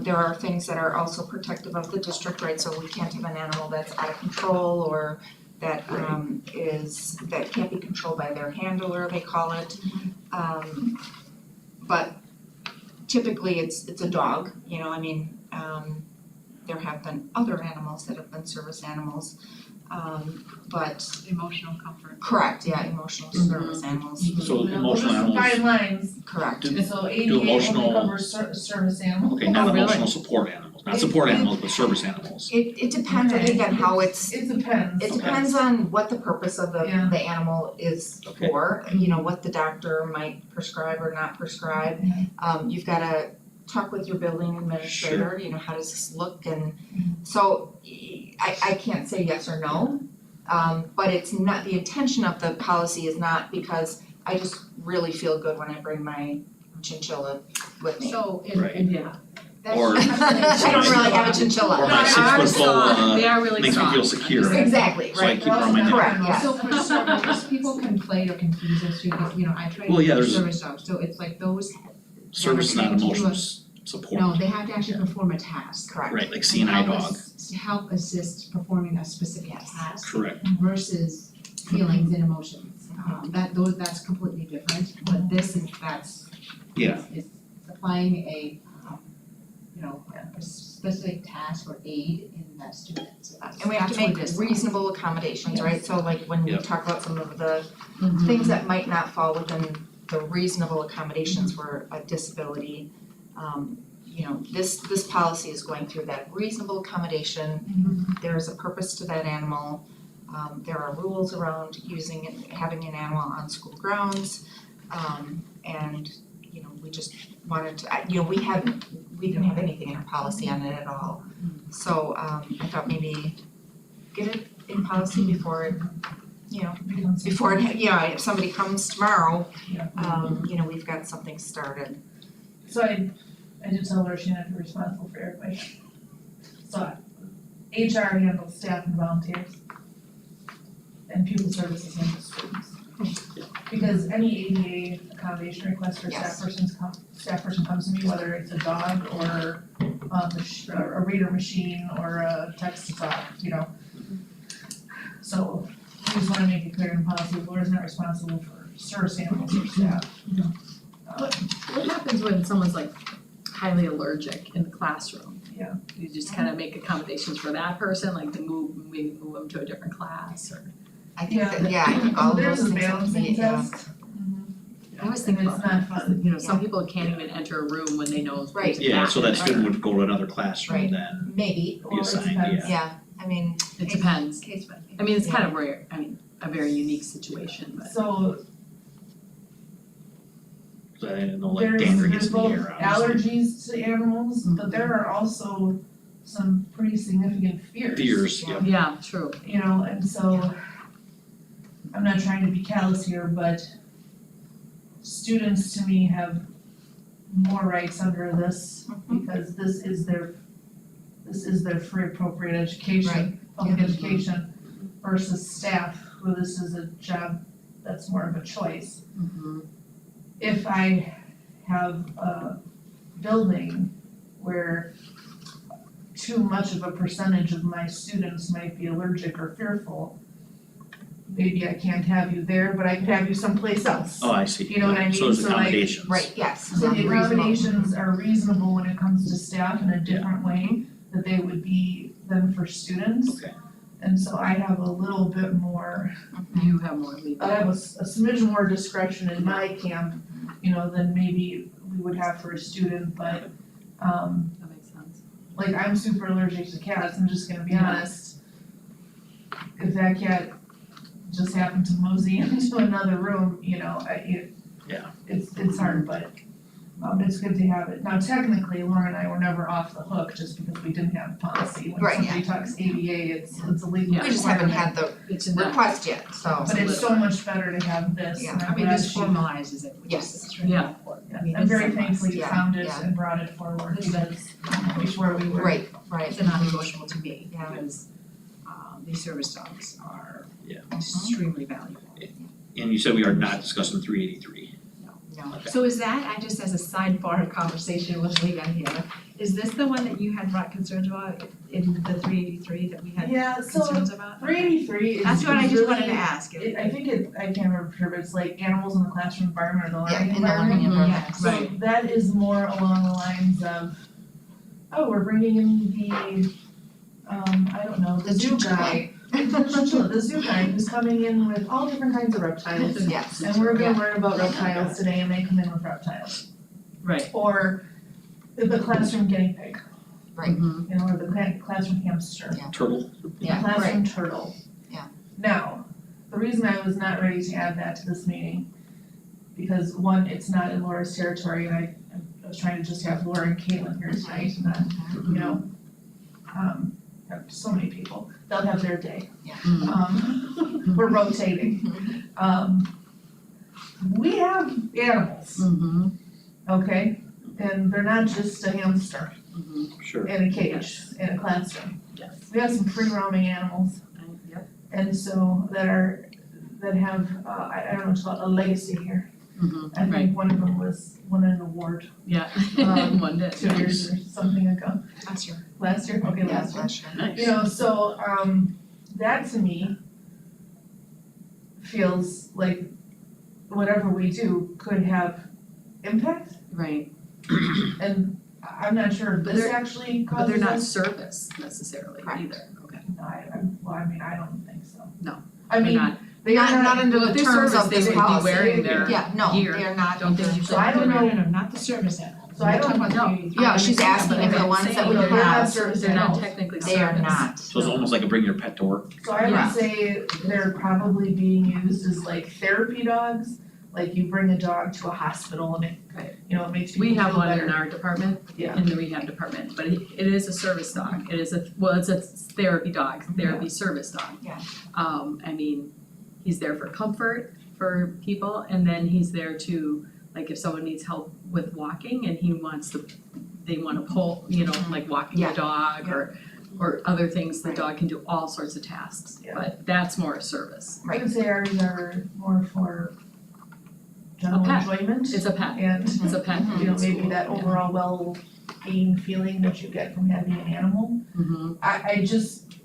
There are things that are also protective of the district, right, so we can't have an animal that's out of control or that that can't be controlled by their handler, they call it. But typically it's a dog, there have been other animals that have been service animals. But Emotional comfort. correct, yeah, emotional service animals, So Well, emotional there's some animals, guidelines, correct. so ADA only emotional- covers service animals. okay, not Oh, really? emotional support animals, not support animals, but service animals. It depends, Okay. again, how it's, It depends. it depends on what the purpose of the Yeah. animal is Okay. for, what the doctor might prescribe or not prescribe. You've gotta talk with your building administrator, how does this look, and so I can't say yes or no. But it's not, the intention of the policy is not because I just really feel good when I bring my chinchilla with me. So, Right. Yeah. that's. Or- I don't really have a chinchilla. Or my 6 foot bull, They are really makes me strong. feel secure. Exactly, So I right. keep her on my neck. Correct, yeah. So for service, people conflate or confuse this too, because, I train Well, yeah, there's- service dogs, so it's like those, Service, not Connected to emotional us. support. no, they have to actually perform a task. Correct. Right, like seeing eye dog, To help assist performing a specific Yes. task correct. versus feelings and emotions. That's completely different, but that's Yeah. is supplying a specific task or aid in that student, so that's And we have to what make it is. reasonable accommodations, right? So like when we Yep. talk about some of the things that might not fall within the reasonable accommodations for a disability, this policy is going through that reasonable accommodation. There's a purpose to that animal. There are rules around having an animal on school grounds. And, we just wanted to, we didn't have anything in our policy on it at all. So, I thought maybe get it in policy before it, if somebody comes tomorrow, we've got something started. So I did tell her she had to be responsible for everybody. So HR handles staff and volunteers. And pupil services handles students. Because any ADA accommodation request or Yes. staff person comes to me, whether it's a dog or a reader machine or a text to talk, So I just wanna make it clear in policy, Laura's not responsible for service animals or staff. What happens when someone's like highly allergic in the classroom? Yeah. You just kind of make accommodations for that person, like to maybe move them to a different class or. I think that, I think all of There's those a things have to be, balancing test. I was And thinking it's about not fun. you know, some people can't even enter a room when they know Right. there's a Yeah, cat so in that there. student would go to another classroom Right. then maybe, be Well, it assigned, depends. yeah. I mean, It depends. Case by case. I mean, it's kind of rare, I mean, a very unique situation, but. So So I didn't know like there's dander gets both in the air, obviously. allergies to animals, but there are also some pretty significant fears. Fears, Yeah. yeah. Yeah, true. You know, and so I'm not trying to be callous here, but students to me have more rights under this because this is their free appropriate education, public education versus staff, who this is a job that's more of a choice. Mm-hmm. If I have a building where too much of a percentage of my students might be allergic or fearful, maybe I can't have you there, but I could have you someplace else. Oh, I see. You know what I So mean? there's So, like, accommodations. right, yes, So the reasonable. accommodations are reasonable when it comes to staff in a different way that they would be than for students. Okay. And so I have a little bit more, You have more leeway. I have a smidgen more discretion in my camp, you know, than maybe we would have for a student, but That makes sense. like I'm super allergic to cats, I'm just gonna be Yeah. honest. If that cat just happened to mosey into another room, you know, Yeah. it's hard, but it's good to have it. Now technically, Lauren and I were never off the hook just because we didn't have a policy. When Right, somebody talks ADA, it's a legal We just haven't requirement. had the It's in that. request yet, so. But it's so much better to have this, Yeah. and I I'm mean, glad this she, formalizes it, which Yes. is really Yeah. important. yeah, I mean, I'm it's very a must. thankful you Yeah, found it yeah. and brought it forward This because before we were. Right, right. It's a non-negotiable to me, Yeah. because these service dogs are Yeah. extremely valuable. And you said we are not discussing 383. No. Okay. So is that, I just as a sidebar conversation with Leah here, is this the one that you had brought concerns about in the 383 that we had Yeah, so concerns about? 383 is That's what I is just wanted really- to ask. I think I can't remember for sure, but it's like animals in the classroom environment or the Yeah, learning in the environment. learning environment. Yes. So Right. that is more along the lines of, oh, we're bringing in the, I don't know, the zoo guy. The zoo guy who's coming in with all different kinds of reptiles. Yes. And we're gonna learn about reptiles today and they come in with reptiles. Right. Or the classroom guinea pig, Right. Mhm. you know, or the classroom hamster. Turtle. Yeah, The classroom turtle. Yeah. Now, the reason I was not ready to add that to this meeting, because one, it's not in Laura's territory, and I was trying to just have Laura and Caitlin here tonight, and not, you know, have so many people, they'll have their day. Mhm. We're rotating. We have animals, Mhm. okay? And they're not just a hamster Mhm. Sure. in a cage, in a classroom. Yes. We have some free roaming animals. Yep. And so that have, I don't know what to call it, a legacy here. Mhm. I Right. think one of them won an award Yeah. One did. 2 years or something ago, Last year. last year, okay, Yeah, last year. last year. Nice. You know, so, that to me feels like whatever we do could have impact, Right. and I'm not sure if But this they're- actually But causes they're not us. service necessarily Correct. either. Okay. No, I mean, I don't think so. No, I They're mean, not. they are Not not, under Well, the if they're terms service, of they this would be policy. wearing their Yeah, no, gear. they're not. Don't think you so I don't No, know, no, no, not the service animals. So I We're talking don't about know. 383. Yeah, she's asking if the ones that we they're not have, service They're not animals. technically service. they are not. So it's almost like a bring your pet to work. So I Yeah. would say they're probably being used as like therapy dogs, like you bring a dog to a hospital and it, Right. you know, it makes people We feel have one better. in our department, Yeah. in the rehab department, but it is a service dog. It is it's a therapy dog, therapy service dog. Yeah. I mean, he's there for comfort for people, and then he's there to, like, if someone needs help with walking and they wanna pull, you know, like walking Yeah. the dog or other things, the dog can do all sorts of tasks, Yeah. but that's more a service. I would say ours are more for general pet. enjoyment It's a pet, and, it's a pet. you know, maybe that overall well-being feeling that you get from having an animal. Mhm. I just,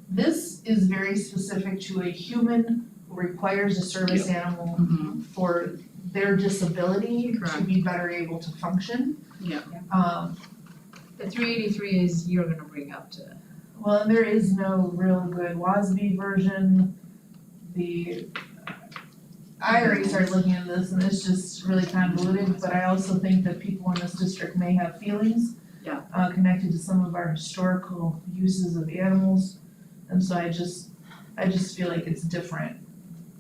this is very specific to a human who requires a service animal Mhm. for their disability to Correct. be better able to function. Yeah. The 383 is you're gonna bring up to, Well, and there is no real good WASB version. I already started looking at this and it's just really convoluted, but I also think that people in this district may have feelings. Yeah. Connected to some of our historical uses of animals, and so I just feel like it's different.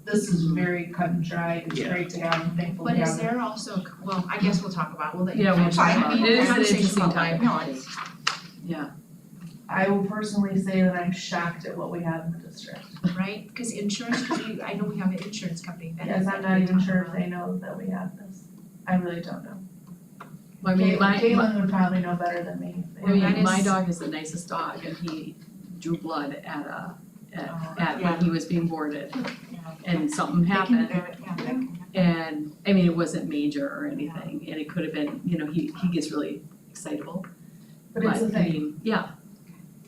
This is very cut and dry, it's Yeah. great to have, I'm thankful to but is have it. there also, well, I guess we'll talk about, we'll let you Yeah, we'll finish. talk I about mean, it. It is an conversation interesting about topic. liability. I will personally say that I'm shocked at what we have in the district. Right, cause insurance, I know we have an insurance company that. Yes, I'm not even sure if they know that we have this. I really don't know. I mean, Caitlin would probably know better than me. if they I knew. that mean, my is- dog is the nicest dog and he drew blood at Yeah. when he was being boarded. And something They can, happened they can. and, I mean, it wasn't major or anything and it could have been, he gets really excitable. But it's a I thing. mean, yeah,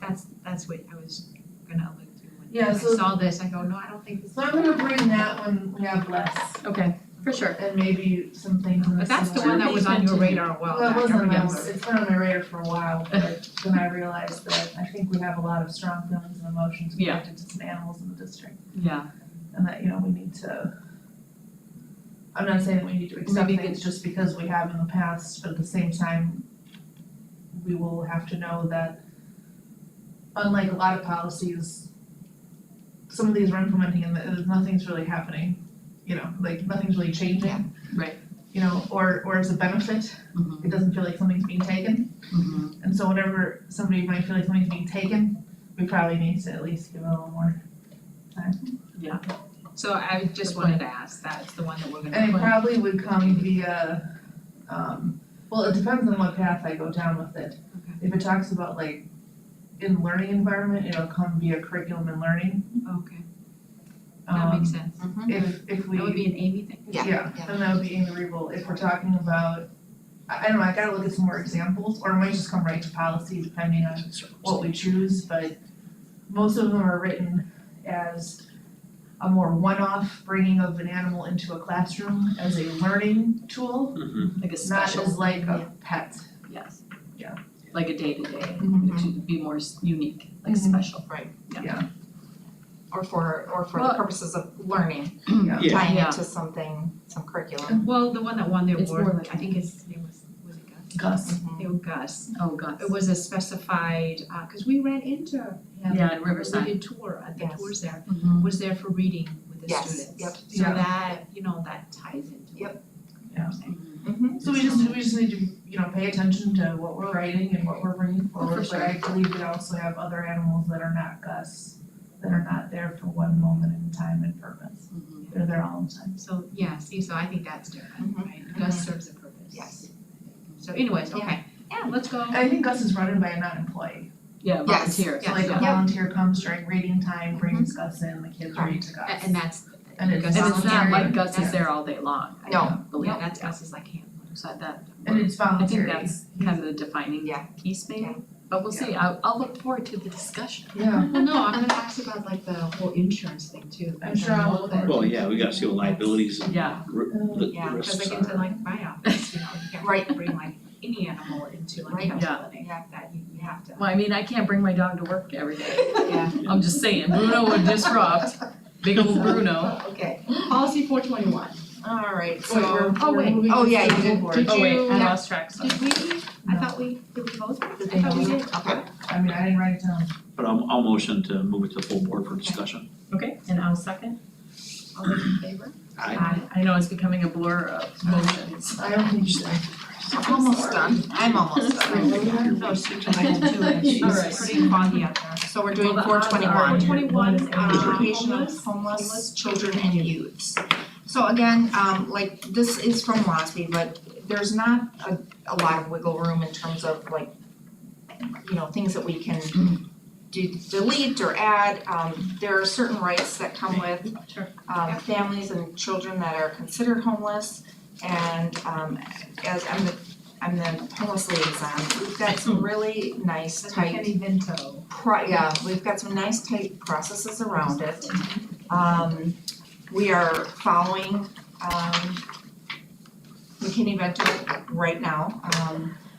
That's what I was gonna allude to when Yeah, I so- saw this, I go, no, I don't think this. So I'm gonna bring that when we have less, okay, for sure. and maybe some things in the But that's the similar- one that was on your radar a while Well, it back, I wasn't, remember. it's been on my radar for a while, but then I realized that I think we have a lot of strong feelings and emotions Yeah. connected to some animals in the district. Yeah, And that, we need to, I'm not saying that we need to accept Maybe things just because we have in the past, but at the same time, we will have to know that unlike a lot of policies, some of these we're implementing and nothing's really happening, like nothing's really changing. Right. Or as a benefit, mhm, it doesn't feel like something's being taken. mhm. And so whenever somebody might feel like something's being taken, we probably need to at least give it a little more. So I just wanted to ask, that's the one that we're And gonna it put, probably would come via, well, it depends on what path I go down with it. Okay. If it talks about like in learning environment, it'll come via curriculum and learning. okay, that makes sense. If we. That would be an Amy thing. Yeah. Then that would be Amy Rebel. If we're talking about, I don't know, I gotta look at some more examples, or it might just come right to policy depending on what we choose, but most of them are written as a more one-off bringing of an animal into a classroom as a learning tool, Mhm. Like a not special, as like a pet. yes. Yeah. Like a day-to-day, Mhm. to be more unique, like Mhm. special. Or for the Well- purposes of learning, Yeah. Yeah. tying Yeah. it to something, some curriculum. Well, the one that won the It's more award, like I think his name was it Gus? Gus. It was Gus. Oh, God. It was a specified, cause we ran into him. Yeah, in Riverside. We did tour, the Yes. tours there, Mhm. was there for reading with the Yes, students. yep. So Yeah. that ties into Yep. what Yeah. I'm saying. Mm-hmm. So we just need to, pay attention to what we're writing and what we're bringing forward, sure. but I believe we also have other animals that are not Gus, that are not there for one moment in time and purpose. Mhm. They're there all the time. So, yeah, see, so I think that's different, Mhm. right? Gus serves a purpose. Yes. So anyways, okay, yeah, let's go. I think Gus is run by a non-employee. Yeah, Yes. volunteers. So like a Yep. volunteer comes during reading time, brings Gus in, the kids read to Gus. And that's, And it's Gus And it's not volunteer. like Gus Yeah. is there all day long. I No. don't believe yeah, it. that's Gus's like handler. So that, And it's I voluntary. think that's kind of the defining Yeah. piece maybe. Yeah. But we'll see, I'll look forward to the discussion. Yeah, Well, no, I'm gonna ask about like the whole insurance thing too. I'm sure I'll look forward. Well, yeah, we gotta see what liabilities and Yeah. the Yeah, risks Cause are. like into like my office, you can't Right. bring like any animal into like Right. a Yeah. health clinic, that you have to. Well, I mean, I can't bring my dog to work every day. Yeah. I'm just saying, Bruno would disrupt, big old Bruno. Okay, Policy 421. alright, Wait, so. wait. moving Oh, to yeah, the you school did- board. did Oh wait, I you- lost track, sorry. Did we, I No. thought we vote? Did I thought we did. Okay. I mean, I didn't write it down. But I'll motion to move it to full board for discussion. Okay, and I'll second. All those in favor? I know it's becoming a blur of motions. I don't think so. I'm almost done, I'm almost done. No, she's like too, and she's Alright. pretty foggy out there. So we're doing Well, the four odds are- twenty-one. 421, Education of homeless children and youths. So again, like, this is from WASB, but there's not a lot of wiggle room in terms of like, things that we can delete or add. There are certain rights that come with Sure. families and children that are considered homeless. And as I'm the homeless liaison, we've got some really nice tight Kenny Vento. we've got some nice tight processes around it. We are following McKinney-Vento right now.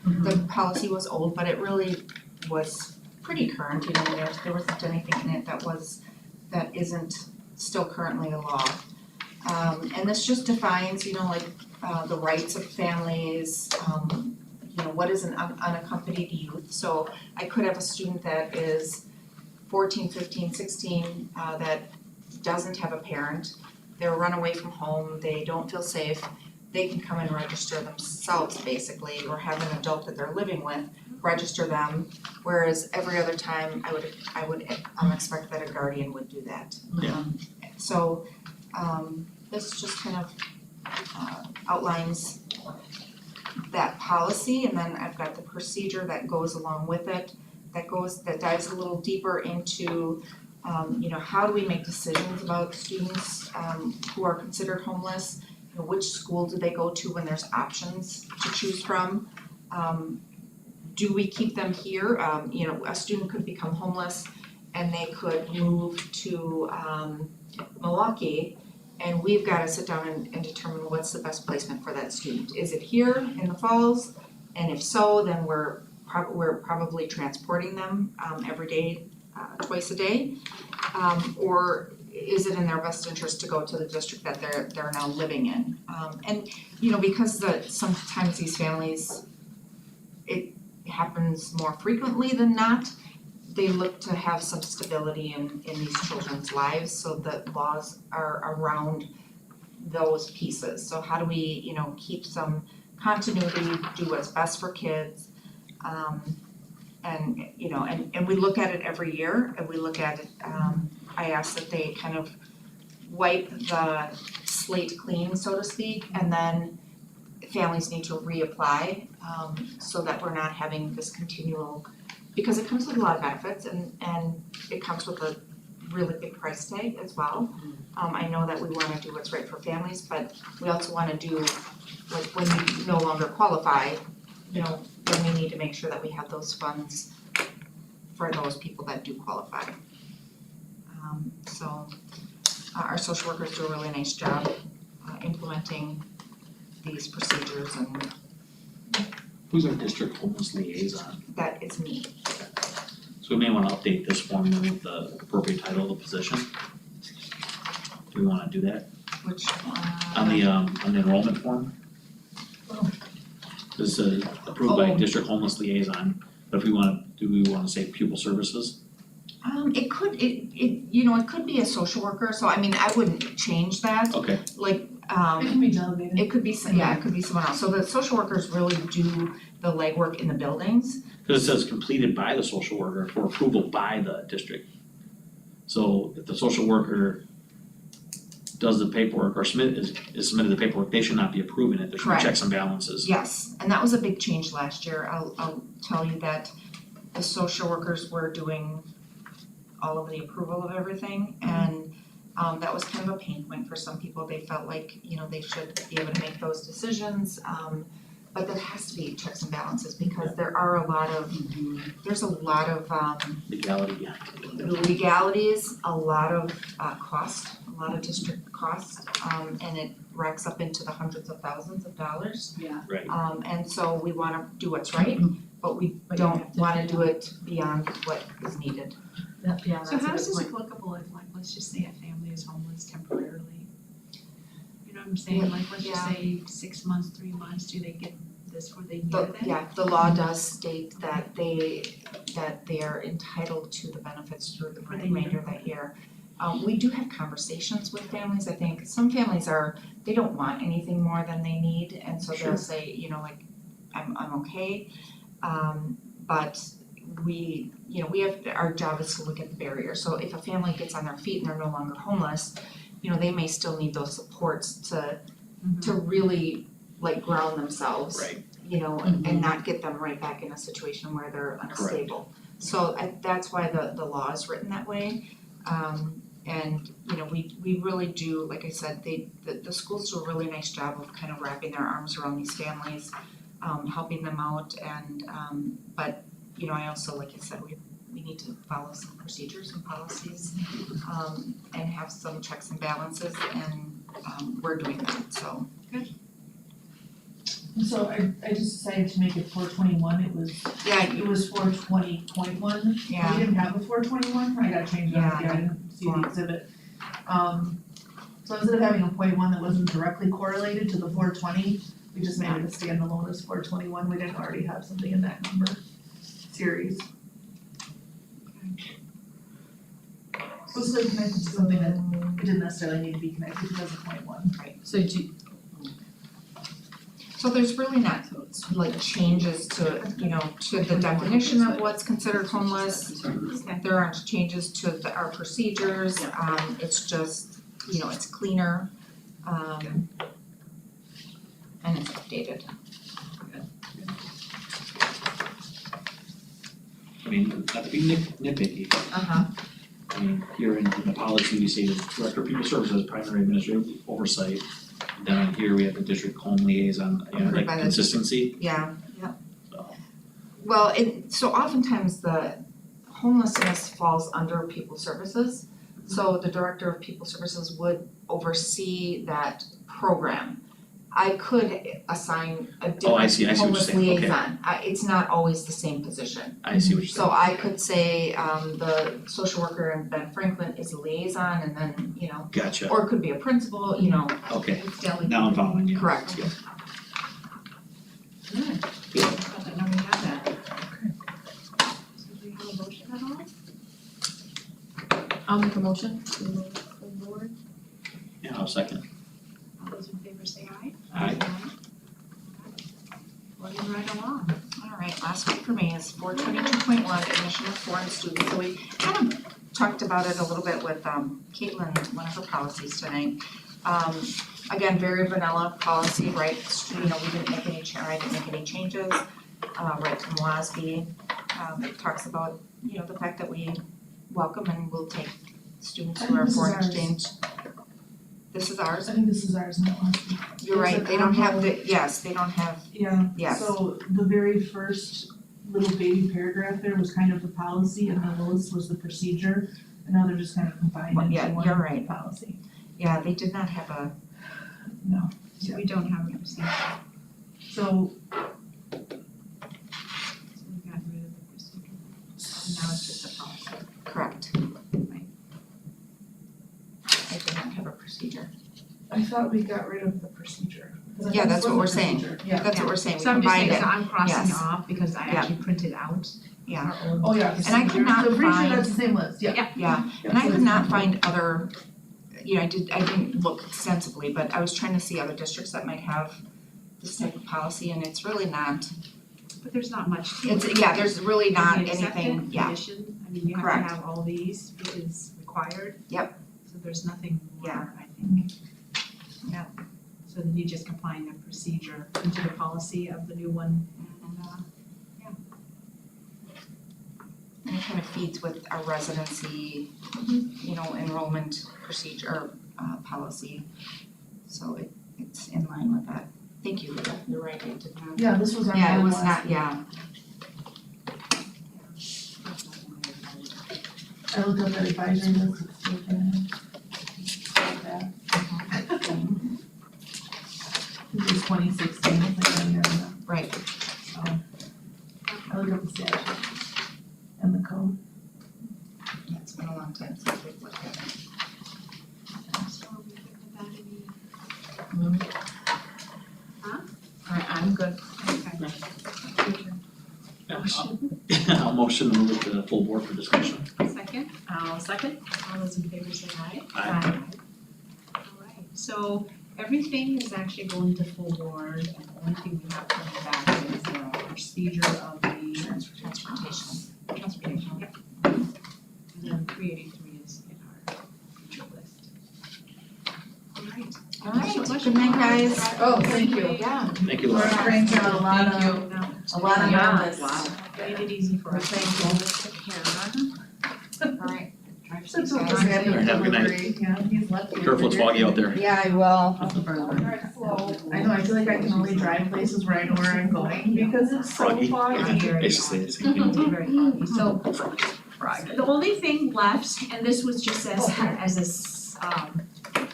The policy was old, but it really was pretty current, you know, there wasn't anything in it that isn't still currently a law. And this just defines, you know, like, the rights of families, you know, what is an unaccompanied youth? So I could have a student that is 14, 15, 16, that doesn't have a parent, they're run away from home, they don't feel safe, they can come and register themselves basically, or have an adult that they're living with register them, whereas every other time I would expect that a guardian would do that. Yeah. So this just kind of outlines that policy, and then I've got the procedure that goes along with it, that dives a little deeper into you know, how do we make decisions about students who are considered homeless? You know, which school do they go to when there's options to choose from? Do we keep them here? You know, a student could become homeless and they could move to Milwaukee, and we've gotta sit down and determine what's the best placement for that student. Is it here in the falls? And if so, then we're probably transporting them every day, twice a day. Or is it in their best interest to go to the district that they're now living in? And you know, because sometimes these families, it happens more frequently than not, they look to have some stability in these children's lives, so the laws are around those pieces. So how do we, you know, keep some continuity, do what's best for kids? And you know, and we look at it every year, and we look at it, I ask that they kind of wipe the slate clean, so to speak, and then families need to reapply, so that we're not having this continual, because it comes with a lot of benefits and it comes with a really big price tag as well. I know that we wanna do what's right for families, but we also wanna do, like, when you no longer qualify, you know, then we need to make sure that we have those funds for those people that do qualify. So our social workers do a really nice job implementing these procedures, and Who's our district homeless liaison? that is me. So we may wanna update this form with the appropriate title of the position. Do we wanna do that Which on the enrollment form? This is approved by Oh. district homeless liaison, but if we do we wanna say pupil services? It could, you know, it could be a social worker, so I mean, I wouldn't change that, Okay, like, It can be delegated. it could be, it could be someone else. So the social workers really do the legwork in the buildings. cause it says completed by the social worker for approval by the district. So if the social worker does the paperwork or is submitted the paperwork, they should not be approving it, there should be Correct. checks and balances. Yes, and that was a big change last year. I'll tell you that the social workers were doing all of the approval of everything, and that was kind of a pain point for some people. They felt like, you know, they should be able to make those decisions, but there has to be checks and balances, because there's a lot of Legality, yeah. legalities, a lot of cost, a lot of district cost, and it racks up into the hundreds of thousands of dollars. Right. And so we wanna do what's right, but we But you have don't to wanna do do it beyond what is needed. Yeah, So how is this applicable if, like, let's just say a family is homeless temporarily? You know what I'm saying, like, let's just Yeah. say 6 months, 3 months, do they get this for the year then? The law does state that they are entitled to the benefits through the For the remainder of that year. We do have conversations with families. I think some families they don't want anything more than they need, and so Sure. they'll say, you know, like, I'm okay. But we have, our job is to look at the barrier. So if a family gets on their feet and they're no longer homeless, you know, they may still need those supports to really, like, ground themselves. Right. You know, and not get them right back in a situation where they're unstable. So that's why the law is written that way. And you know, we really do, like I said, the schools do a really nice job of kind of wrapping their arms around these families, helping them out, and but you know, I also, like I said, we need to follow some procedures and policies, and have some checks and balances, and we're doing that, so. So I just decided to make it 421, it was Yeah, 420.1. yeah. We didn't have the 421, I gotta change that, Yeah. I didn't see the exhibit. So instead of having a .1 that wasn't directly correlated to the 420, we just made it a standalone as 421, we didn't already have something in that number series. So it's like connected to something that it didn't necessarily need to be connected to as a .1. So do, So there's really not like changes to, to the definition of what's considered homeless. There aren't changes to our procedures, it's just, it's cleaner, and it's updated. I mean, not to be nitpicky, Uh-huh. I mean, here in the policy, we say the Director of People Services, primary administrative oversight. Down here, we have the district home liaison, like By the- consistency, Yeah, so. well, so oftentimes the homelessness falls under people services. So the director of people services would oversee that program. I could assign a Oh, I see different what you're homeless saying, okay. liaison. It's not always the same position. I see what you're saying. So I could say, the social worker in Ben Franklin is a liaison and then, Gotcha, or it could be a principal, okay, it's delegated. now I'm following you. Correct. Yep. Good. I know we have that. So do we have a motion at all? I'll make a motion to move full board. Yeah, I'll second. All those in favor say aye. Aye. Moving right along. Alright, last week for me is 422.1, admission of foreign students, so we kind of talked about it a little bit with Caitlin, one of her policies tonight. Again, very vanilla policy, right, we didn't make any I didn't make any changes, right from WASB. It talks about, the fact that we welcome and will take students who are I think this is foreign ours. exchange. This is ours, I think this is ours, not last week. you're It's right, a they don't have combo. they don't have, Yeah, yes. so the very first little baby paragraph there was kind of the policy and the lowest was the procedure. And now they're just kind of combined Well, into yeah, one you're right. policy. Yeah, they did not have a, No, So we don't have a procedure, so so we got rid of the procedure. And now it's just a policy. correct. Right. I did not have a procedure. I thought we got rid of the procedure. 'Cause I Yeah, thought that's this what was we're the saying. procedure. Yeah. That's what we're saying, we So I'm just combined saying, it, so I'm crossing Yes. off because I Yeah. actually printed out Yeah. our own Oh, yeah. And I could procedure. not So pretty sure find- that's the same list, yeah. yeah, and I could not find other, I didn't look extensively, but I was trying to see other districts that might have this type of policy, and it's really not, But there's not much to it. there's really not The accepted anything, yeah, condition, I mean, you have Correct. to have all these, which is required. Yep. So there's nothing Yeah. more, I think. Yeah. So then you just combine the procedure into the policy of the new one, and, and it kind of feeds with our residency, enrollment procedure, policy. So it's in line with that. Thank you, Rita, you're right, I did not. Yeah, this was our. Yeah, it was last not, week. yeah, I looked up that advisory list, it's still there. This is 2016, I think I'm there now. right, I looked up the statute and the code. yeah, it's been a long time since we've looked at it. so we put that in Alright, I'm good. the, okay. I'll motion to move it to the full board for discussion. Second, I'll second. all those in favor say aye. Aye. Alright, so everything is actually going to full board, and the only thing we have coming back is the procedure of the Transportation. transportation, yep. And then 383 is in our future list. Alright. Alright, good night, guys. Oh, thank you. Yeah. Thank you, We're Laura. cranking out a lot Thank of, Now, a lot of Yeah, numbers. wow. made it easy for us. Alright. Drive safe, That's what guys. was happening Alright, have a good night. delivery, yeah, he's left. Careful, it's foggy out there. Yeah, I will. I know, I feel like I can only drive places where I know where I'm going because it's so Froggy. foggy. Basically, the same thing. It's very foggy. So the only thing left, and this was just as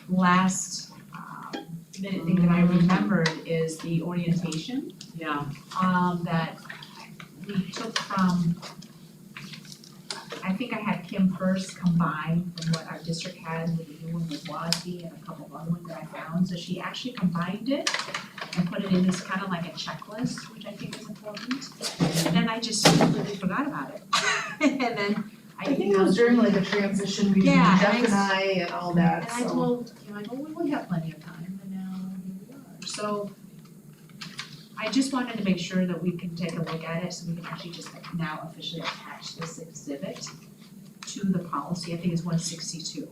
last minute thing that I remembered is the orientation, Yeah, that we took from, I think I had Kim first combine from what our district had with the new one with WASB and a couple of other ones that I found, so she actually combined it and put it in this kind of like a checklist, which I think is important. And then I just completely forgot about it. And then I think it was during like a transition between Yeah, Jeff and and I and all that, And I so. told him, I go, we have plenty of time, and now here we are. So I just wanted to make sure that we can take a look at it, so we can actually just now officially attach this exhibit to the policy, I think it's 162,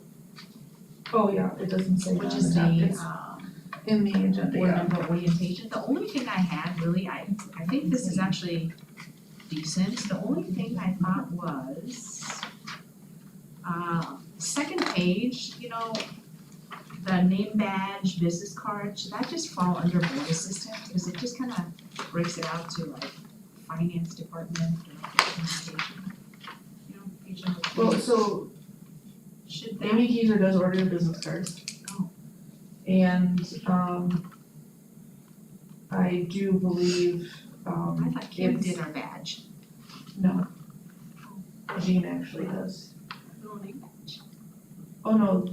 Oh, yeah, it doesn't say that. which is It's in the agenda, board yeah. member orientation. The only thing I had really, I think this is actually decent, the only thing I thought was, second page, the name badge, business card, should that just fall under board assistant, because it just kinda breaks it out to like finance department, director of communication. Page number two. Well, so Should that, Amy Keiser does order business cards. Oh. And, I do believe, I thought Kim it's- did our badge. no. Jean actually does. Little name badge. Oh, no,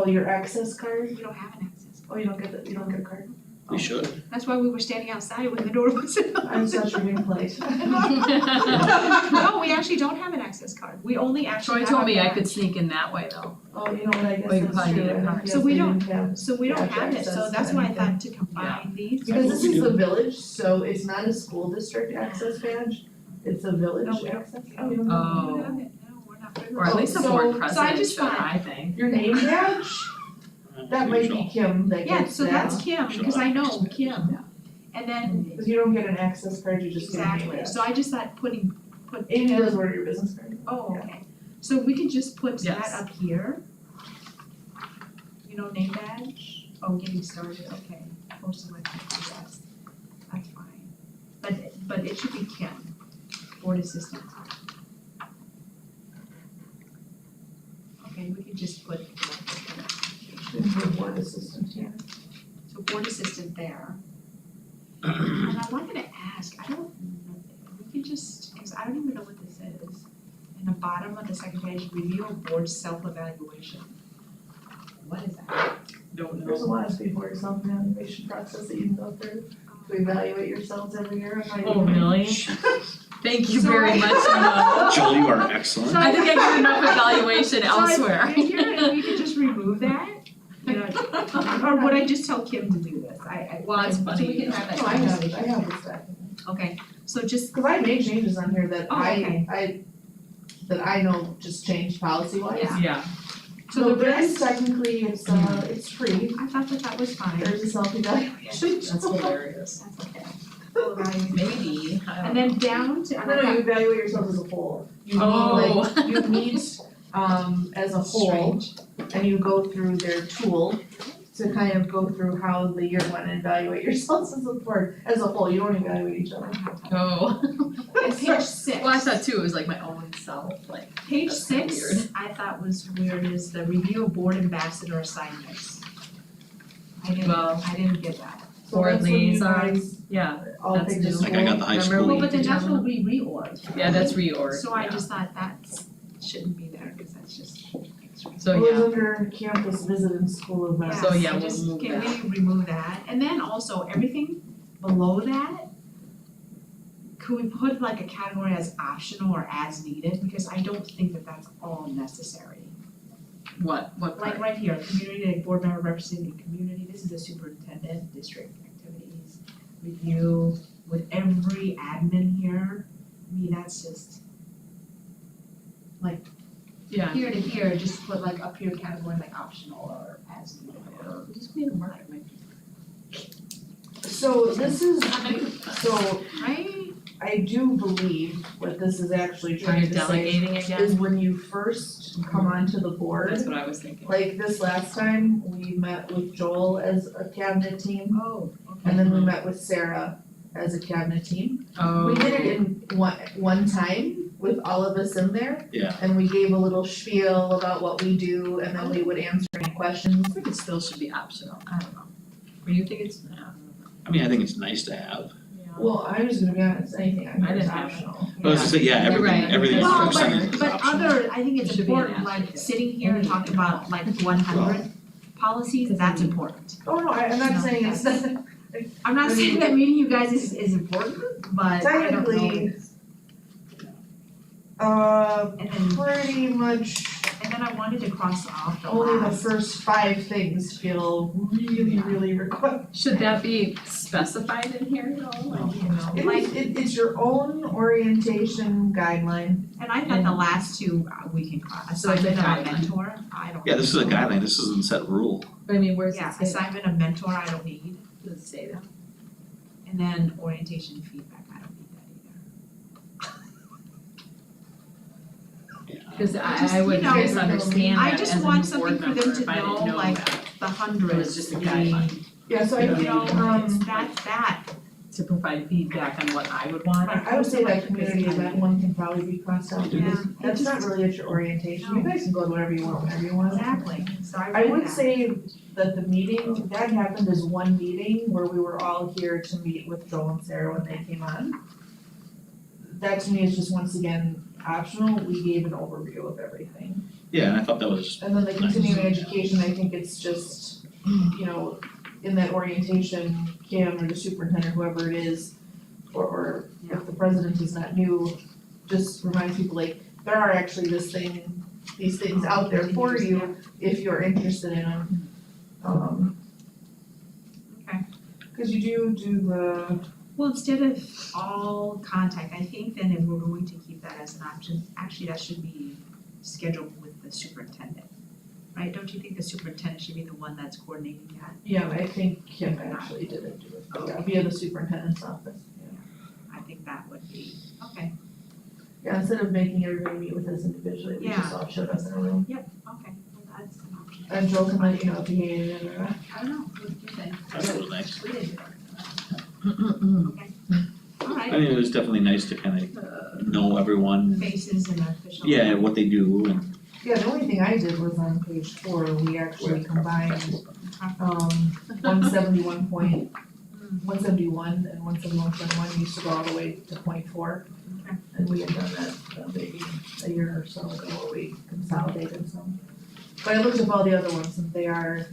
your access card? We don't have an access. Oh, you don't get a card? We should. That's why we were standing outside when the door wasn't open. I'm such a good place. No, we actually don't have an access card. We only actually Troy have told a me I badge. could sneak in that way though. Oh, you know what, I guess Well, you that's probably true, need a I think, card. yes, So we they don't- didn't have. So we don't badge have it, so access that's and why I everything. thought to combine these. Because this we is do. the village, so it's not a school district access badge, it's a village No, we don't. access. We Oh, you don't have Oh. We don't have it. No, we're not. Or at least the So- board so I president just should, thought- I think. Your name badge, that might be Kim that Yeah, gets so that, that's Kim, because I know Kim. And then, because you don't get an access card, you just get a name exactly, badge. so I just thought put Amy Kim. does order your business card. Oh, Yeah. okay. So we could just put that Yes. up here. Name badge, getting started, okay. Post election, yes, that's fine. But it should be Kim, board assistant. Okay, we can just put Should be a board assistant here. so board assistant there. And I wanted to ask, I don't know, we could just, because I don't even know what this is. In the bottom of the second page, review of board self-evaluation. What is that? Don't There's a WASB board self-evaluation process that you can go through to evaluate yourselves every year. and how you're Oh, doing. really? Thank you So very I- much, Emma. Jill, you are excellent. I think I get enough evaluation elsewhere. So here, and we could just remove that, or would I just tell Kim to do this? Well, it's so funny, we can have that No, I have conversation. this document. Okay, so just, Cause I made changes on here that Oh, okay. that I know just changed policy wise. Yeah. Yeah, so So the there is rest, technically, it's free, I thought that was fine. there's a self-evaluation. that's hilarious. That's okay. We'll evaluate. Maybe, I don't And then down to, No, you evaluate yourself as a whole. You meet Oh. like, you meet, as a whole, and you go through their tool to kind of go through how the year went and evaluate yourselves as a board, as a whole, you don't evaluate each other. Oh. And page six. Well, I thought too, it was like my own self, like, Page That's kinda 6, weird. I thought was weird, is the review of board ambassador assignments. I Well, didn't get that. So Board that's when you liaisons. guys yeah, all that's pick the new. school. Like I got the high Remember school. Well, but then that's determined- what we reorg. yeah, that's reorg, So I yeah. just thought that shouldn't be there, cause that's just extra. So, It was yeah, under campus visit and school events. So, yeah, so we'll just, move can that. we remove that? And then also, everything below that, could we put like a category as optional or as needed? Because I don't think that that's all necessary. what Like part? right here, community, board member representing the community, this is the superintendent, district activities, review with every admin here. I mean, that's just Yeah. here to here, just put like up here category like optional or as needed or. Just made a mark, my. So this is, so Right? I do believe what this is actually Are trying you to say delegating is again? when you first come onto the board, That's what I was thinking. like this last time, we met with Joel as a cabinet team, Oh, okay. and then we met with Sarah as a cabinet team. Oh. We did it in one time with all of us in there. Yeah. And we gave a little spiel about what we do, and then we would answer any questions. I think it still should be optional, I don't know. Or you think it's, I mean, I think it's nice to have. Well, I'm just gonna be honest, anything I I do is didn't have it. optional. But I was just saying, yeah, You're right. everything Well, you're saying but is optional. other, I think It it's should be an important, like asterisk. sitting here and talking about like 100 policies, that's important. Oh, no, I'm not saying it's not, I'm not saying that meeting you guys is important, but I don't know. technically, And then, pretty much and then I wanted to cross off the only the last. first 5 things feel really, really required. should that be specified in here at all? Like, you know? It's your own orientation guideline. And I thought the last two, we can cross, So it's a assignment of a guideline. mentor, I don't. Yeah, this is a guideline, this isn't set rule. But I mean, where's it Yeah, say that? assignment of mentor, I don't need, Does it say that? and then orientation and feedback, I don't need that Yeah. Cause just, I would you know, misunderstand I that just as a want new something board for them member to if I didn't know, know like, that, either, the hundreds, It was just a the- guideline. Yeah, so I, you know, that's that, to provide feedback on what I would want. I would say that community event one can probably be crossed out Yeah. because that's not really at your orientation. You guys can go to whatever you want, whenever you want. exactly, so I I read would that. say that the meeting, that happened as one meeting where we were all here to meet with Joel and Sarah when they came on. That to me is just once again optional, we gave an overview of everything. Yeah, and I thought that was, And then the continuing education, I think it's just, you know, in that orientation, Kim or the superintendent, whoever it is, or if the president is not new, just remind people like, there are actually these things out there for you if you're interested in them. Okay. Cause you do the, Well, instead of all contact, I think then if we're going to keep that as an option, actually that should be scheduled with the superintendent. Right, don't you think the superintendent should be the one that's coordinating that? yeah, I think Kim actually didn't do it, yeah, via the superintendent's office, yeah. I think that would be, okay, Yeah, instead of making everybody meet with us individually, we just all showed up in a room. okay, well, that's an option. And Joel can let you know if you need any other, I don't know, what do you think? that's really nice. We didn't do it. All I right, mean, it was definitely nice to kind of know everyone, faces and official. yeah, what they do and. yeah, the only thing I did was on page 4, we actually combined 171 and 171.1 used to go all the way to point 4. Okay. And we had done that maybe a year or so ago where we consolidated some. But I looked up all the other ones and I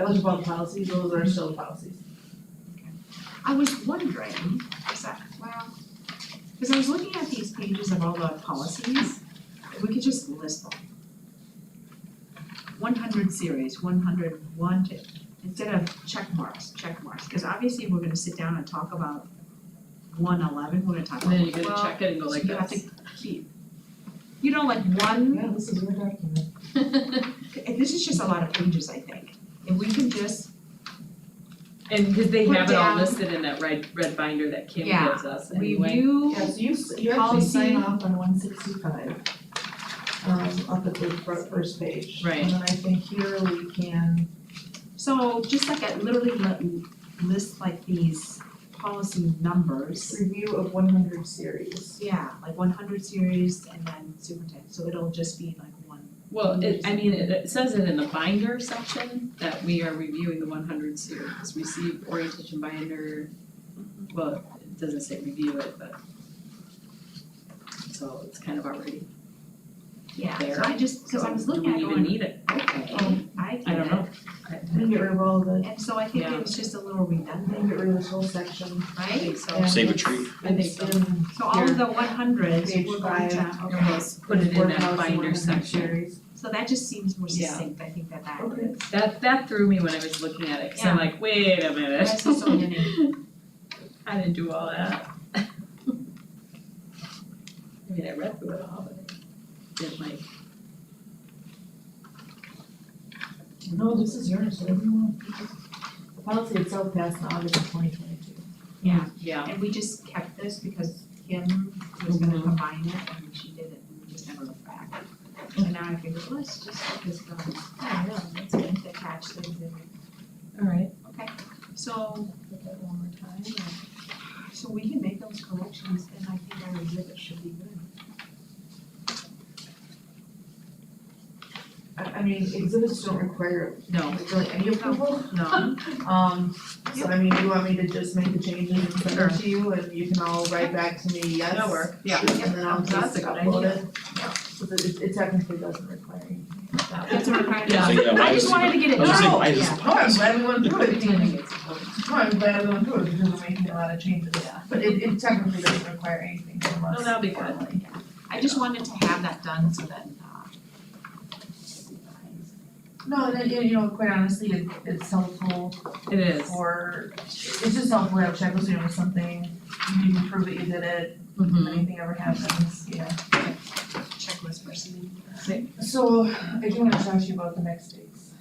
looked up all the policies, those are still policies. I was wondering, cause I was looking at these pages of all the policies, if we could just list them. 100 series, 101 to, instead of check marks, cause obviously we're gonna sit down and talk about 111, we're gonna talk And about, then you're gonna well, check it and go like you have this. to keep, you know, like one, Yeah, this is your document. this is just a lot of pages, I think. If we can just, And because they Put have it all down- listed in that red binder that Kim Yeah. gives us anyway. review, Yeah, so you actually sign Policy. off on 165, up at the first page. Right. And then I think here we can, so just like literally list like these policy numbers. review of 100 series. Yeah, like 100 series and then superintendent, so it'll just be like one. Well, it says it in the binder section that we are reviewing the 100 series, receive orientation binder. Well, it doesn't say review it, but. So it's kind of already Yeah, there. so I just, cause I was looking at Do we going, even need it? okay, I get I don't know. it. We can get rid of all of it, And so I think Yeah. it was just a little we can redundant, get rid of this whole section. right? So And Save a it's- tree. I think it's so. in So all of the 100s, Page we're going to, 5. okay, let's put it in board that policy binder 100 section. series. so that just seems more Yeah. succinct, I think that Okay. is. That threw me when I was looking at it, cause I'm like, wait a minute. That's just so many. I didn't do all that. I mean, I read through it all, but I didn't like. No, this is yours, whatever you want. The policy itself passed in August of 2022. Yeah. And we just kept this because Kim was gonna Mhm. combine it and she did it and we just never looked back. And now I figured, let's just let this go. Yeah, let's get to attach things in. Alright. So, Put that one more time. so we can make those corrections and I think our exhibit should be good. I mean, exhibits don't require No, like really any approval. no, So I mean, do you want me to just make the changes and send it to you and you can all write back to me, yes? that'll work, yeah. And then I'll That's just a good upload idea. it. So that it technically doesn't require anything. It's a requirement. Yeah. So, yeah, why I just is- wanted to get it I was just saying, done. why is- Oh, I'm glad we went through it, no, I'm glad we went through it because we're making a lot of changes. But it technically doesn't require anything from us. No, that'll be good. formally. I just wanted to have that done so that, No, and you know, quite honestly, it's helpful It is. for, it's just helpful to have checklists, you know, something, you can prove that you did it, if Mhm. anything ever happens, yeah. checklist person. So, I do wanna talk to you about the next dates.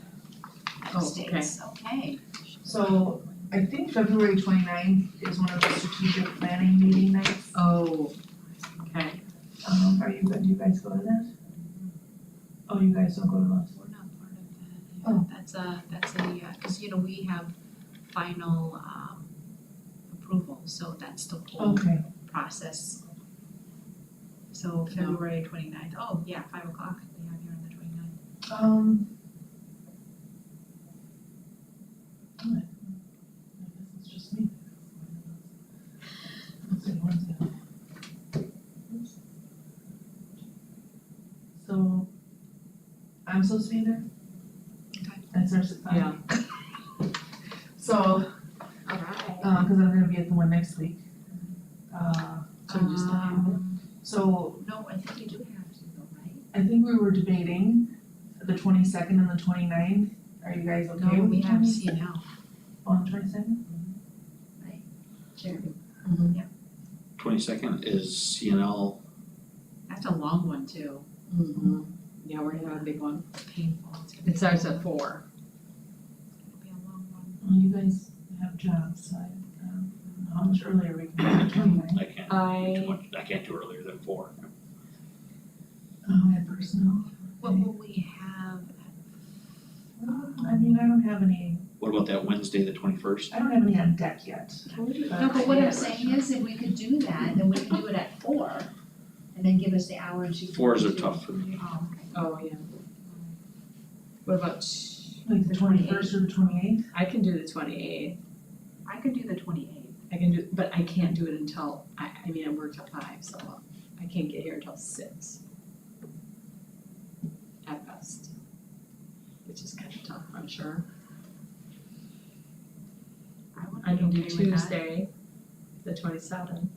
Oh, Next dates, okay. So, I think February 29th is one of the strategic planning meeting nights. Oh, okay. Do you guys go to that? Oh, you guys don't go to those? We're not part of that. Oh. That's a, cause you know, we have final, approval, so that's the whole Okay, process. So February 29th. Oh, yeah, 5 o'clock, we have here on the 29th. I guess it's just me. Let's see, when's that? Oops. So, I'm supposed to be there? Okay. And it starts at 5. Yeah. So, Alright. cause I'm gonna be at the one next week. So you just not have it? So No, I think you do have to go, right? I think we were debating the 22nd and the 29th. Are you guys okay with the No, we have 20th? CNL. On the 22nd? Jeremy. 22nd is CNL, That's a long one too, Mhm. Yeah, we're gonna have a big one. painful. It's gonna be It starts a at 4. It'll be a long one. Well, you guys have jobs, so I don't know how much earlier we can do the 29th. I can't do too much, I can't do earlier than 4. Oh, I have personnel. What will we have? I mean, I don't have any, What about that Wednesday, the 21st? I don't have any on deck yet. No, but what I'm saying is if we could do that, then we could do it at 4, and then give us the hour and she. 4s are tough for me. Oh, okay. Oh, yeah. What about, Like the 21st or the 28th? I can do the 28th. I could do the 28th. I can do, but I can't do it until, I mean, I work till 5, so I can't get here until 6. At best. Which is kind of tough, I'm sure. would I be can do okay with that. Tuesday, the 27th.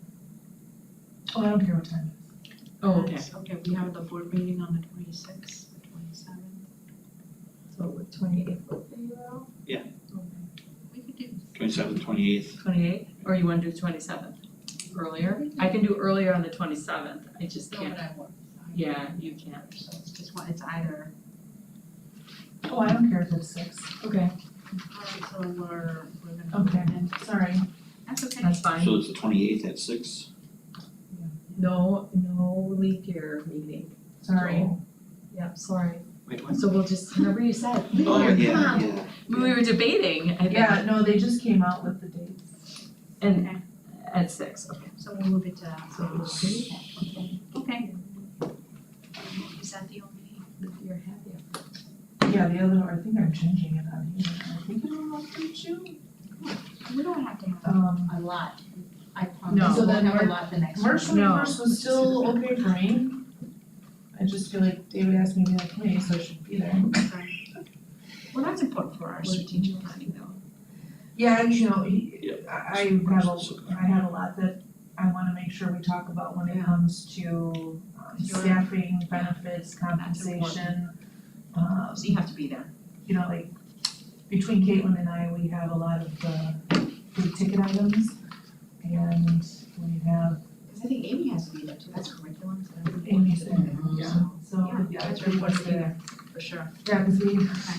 Oh, I don't care what time it is. Oh, okay. Okay, we have the board meeting on the 26th, the 27th. So would 28th work for you all? Yeah. Okay. We could do, 27th, 28th, 28th, or you wanna do 27th? Earlier? I can do earlier on the 27th, I just no, can't, but I work. yeah, you can't. So it's just one, it's either, Oh, I don't care if it's 6. Okay. alright, so we're gonna. Okay, sorry. That's okay. That's fine. so it's the 28th at 6? No leap year meeting. Sorry. So, Yep, sorry. Wait, what? So we'll just, remember you said, Oh, leap year, yeah, come on. yeah. We were debating, I think, Yeah, no, they just came out with the dates. and at 6, okay. So we'll move it to, So we'll see. okay. Is that the only? If you're happy. Yeah, the other, I think I'm changing it on here. I think it'll update you. We don't have to have. A lot, I No. promise, So we'll then have a we're- lot the next March one. 21st was still okay for me. I just feel like David asked me to be on the committee, so I should be there. Well, that's important for our strategic planning though. Yeah, you know, Yep. I have a lot that I wanna make sure we talk about when it Yeah. comes to Sure. staffing, benefits, compensation. So you have to be there. You know, like, between Caitlin and I, we have a lot of big ticket items. And we have Cause I think Amy has to be there too, that's curriculum, so everybody. Amy's there, Yeah. so, Yeah, yeah, that's everyone's important to be there. there, for sure. Yeah, cause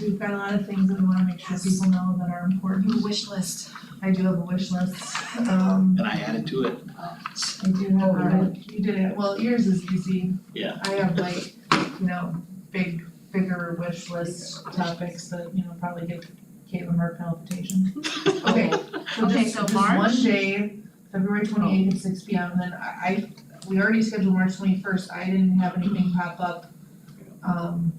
we've got a lot of things that we wanna make sure people know that are important. Wish list. I do have a wish list, And I added to it. I do have a, you did it, well, yours is easy. Yeah. I have like, you know, bigger wish list topics that, you know, probably give Caitlin her palpitations. Okay, so Okay, just, so just March? one day, February 28th at 6 p.m. And then we already scheduled March 21st, I didn't have anything pop up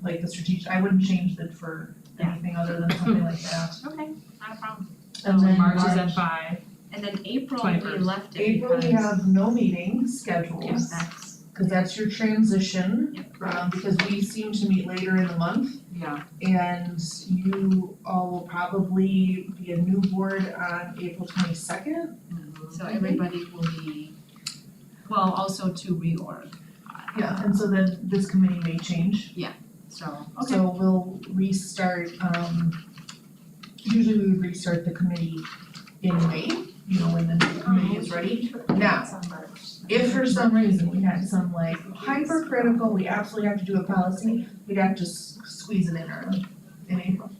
like the strategic, I wouldn't change it for anything other than something like that. Okay, not a problem. And then March is at 5. And then April, we 21st. left it April, we because- have no meetings scheduled. Yes, that's, Cause that's your transition, Yep. because we seem to meet later in the month. Yeah. And you all will probably be a new board on April 22nd. so everybody will be, well, also to reorg. Yeah, and so then this committee may change. So, okay, So we'll restart, usually we would restart the committee in May, you know, when the new committee is ready. Now, if for some reason we had some like hypercritical, we absolutely have to do a policy, we'd have to squeeze it in early, in April.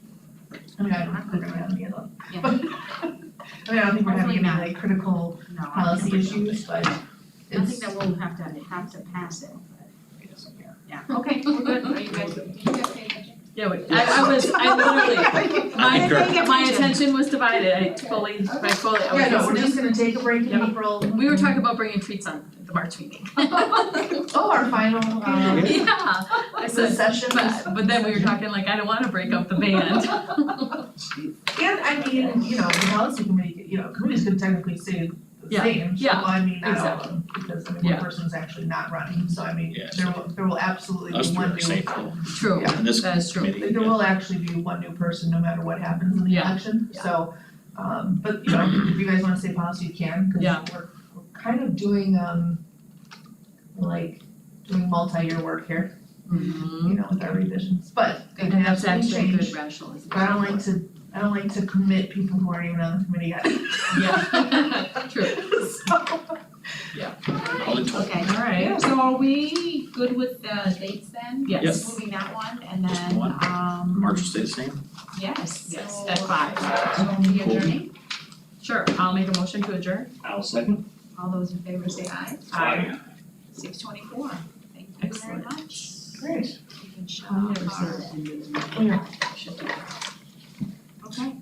I mean, I don't think we're gonna have any of them. Yeah. I mean, I don't think we're having Hopefully any not. like critical no, I policy think issues, but nothing it's, that we'll have to pass it, but, yeah, okay, we're good, are you guys, Yeah, wait, I literally, my attention was divided, I fully, I was yeah, no, we're listening. just gonna take a break in Yep. April. We were talking about bringing treats on the March meeting. Oh, our final, Yeah, I said, session was. but then we were talking like, I don't wanna break up the band. And I mean, you know, the policy committee, you know, committees could technically stay the Yeah, same, so yeah, I mean, not all of exactly. them, because I mean, one Yeah. person's actually not running, so I mean, Yeah, there will absolutely Us be two one are new. safe though, True, Yeah. in this that is true. committee, Like, there will actually be one new person no matter what happens in the Yeah. election, Yeah. so, but you know, if you guys wanna say policy, you can, cause Yeah. we're kind of doing, like, doing multi-year work here, you know, with our revisions, but it And can that's absolutely actually a change. good rationalization. I don't like to commit people who aren't even on the committee yet. Yeah, true, all in total. okay. alright, So are we good with the dates then? Yes. Yes. Moving that one, and Just then, one. March will stay the same, yes, Yes, so, at 5. so are we adjourning? Sure, I'll make a motion to adjourn. I'll second. All those in favor say aye. Aye. 6:24. Thank you very Excellent. much. Great. You can show I'll never our- say that. Oh, yeah. Should do that. Okay,